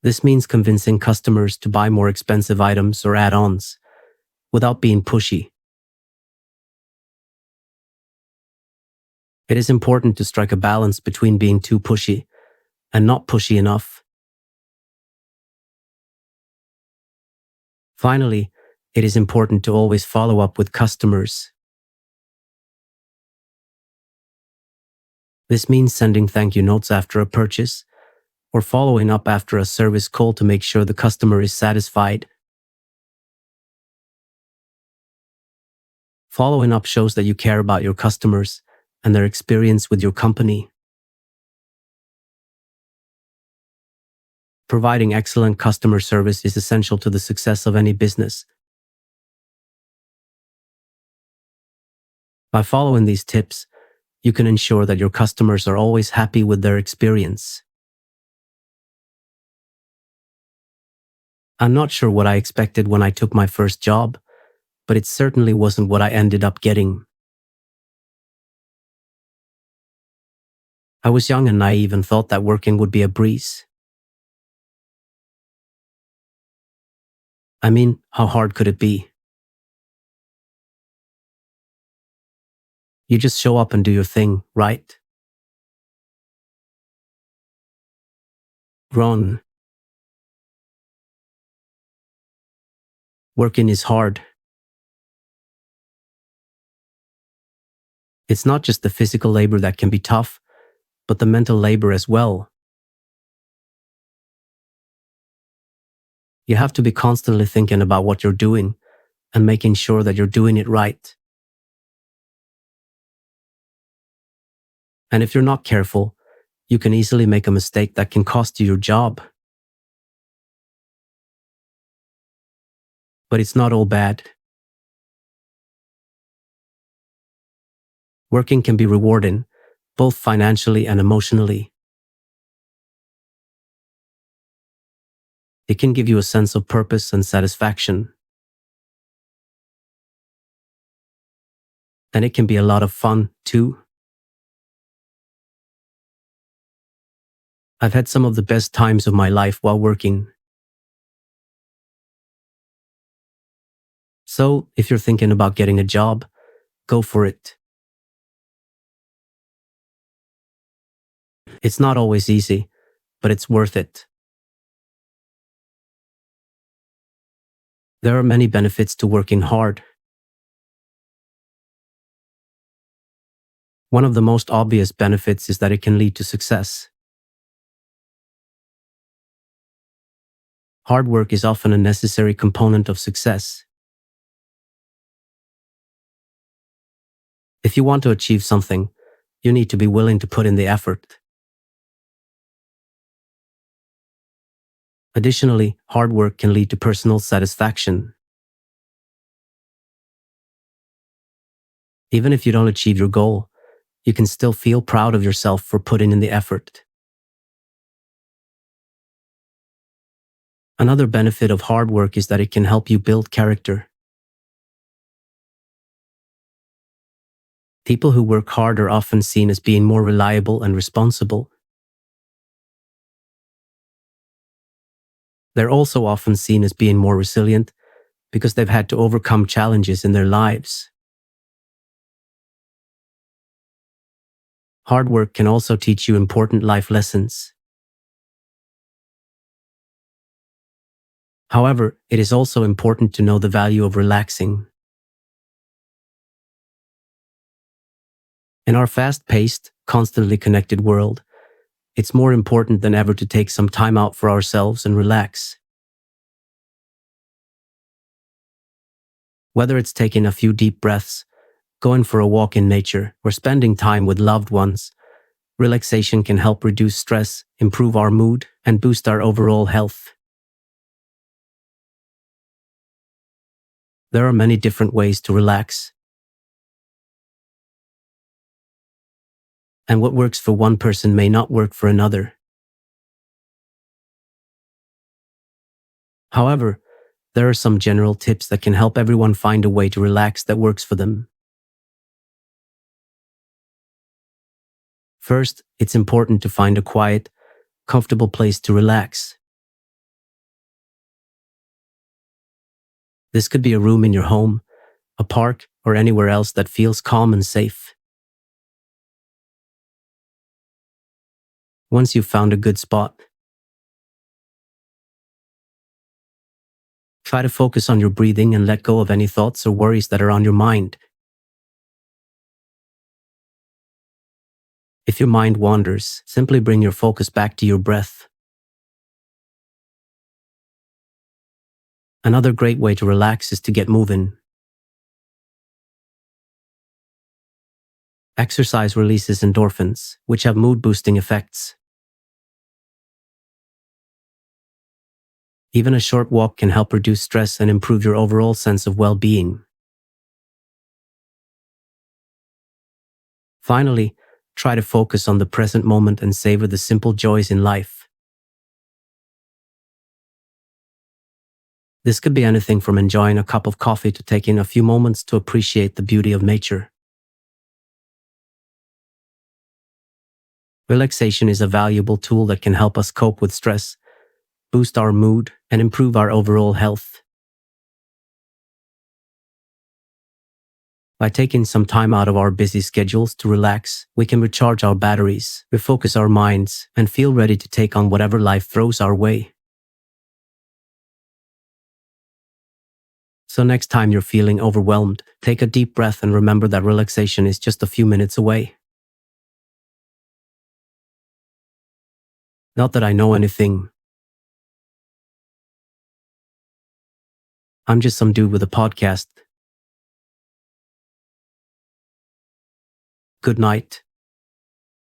This means convincing customers to buy more expensive items or add-ons without being pushy. It is important to strike a balance between being too pushy and not pushy enough. Finally, it is important to always follow up with customers. This means sending thank you notes after a purchase or following up after a service call to make sure the customer is satisfied. Following up shows that you care about your customers and their experience with your company. Providing excellent customer service is essential to the success of any business. By following these tips, you can ensure that your customers are always happy with their experience. I'm not sure what I expected when I took my first job, but it certainly wasn't what I ended up getting. I was young and naive and thought that working would be a breeze. I mean, how hard could it be? You just show up and do your thing, right? Wrong. Working is hard. It's not just the physical labor that can be tough, but the mental labor as well. You have to be constantly thinking about what you're doing and making sure that you're doing it right. And if you're not careful, you can easily make a mistake that can cost you your job. But it's not all bad. Working can be rewarding, both financially and emotionally. It can give you a sense of purpose and satisfaction. And it can be a lot of fun, too. I've had some of the best times of my life while working. So, if you're thinking about getting a job, go for it. It's not always easy, but it's worth it. There are many benefits to working hard. One of the most obvious benefits is that it can lead to success. Hard work is often a necessary component of success. If you want to achieve something, you need to be willing to put in the effort. Additionally, hard work can lead to personal satisfaction. Even if you don't achieve your goal, you can still feel proud of yourself for putting in the effort. Another benefit of hard work is that it can help you build character. People who work hard are often seen as being more reliable and responsible. They're also often seen as being more resilient because they've had to overcome challenges in their lives. Hard work can also teach you important life lessons. However, it is also important to know the value of relaxing. In our fast-paced, constantly connected world, it's more important than ever to take some time out for ourselves and relax. Whether it's taking a few deep breaths, going for a walk in nature, or spending time with loved ones, relaxation can help reduce stress, improve our mood, and boost our overall health. There are many different ways to relax. And what works for one person may not work for another. However, there are some general tips that can help everyone find a way to relax that works for them. First, it's important to find a quiet, comfortable place to relax. This could be a room in your home, a park, or anywhere else that feels calm and safe. Once you've found a good spot, try to focus on your breathing and let go of any thoughts or worries that are on your mind. If your mind wanders, simply bring your focus back to your breath. Another great way to relax is to get moving. Exercise releases endorphins, which have mood-boosting effects. Even a short walk can help reduce stress and improve your overall sense of well-being. Finally, try to focus on the present moment and savor the simple joys in life. This could be anything from enjoying a cup of coffee to taking a few moments to appreciate the beauty of nature. Relaxation is a valuable tool that can help us cope with stress, boost our mood, and improve our overall health. By taking some time out of our busy schedules to relax, we can recharge our batteries, refocus our minds, and feel ready to take on whatever life throws our way. So next time you're feeling overwhelmed, take a deep breath and remember that relaxation is just a few minutes away. Not that I know anything. I'm just some dude with a podcast. Good night.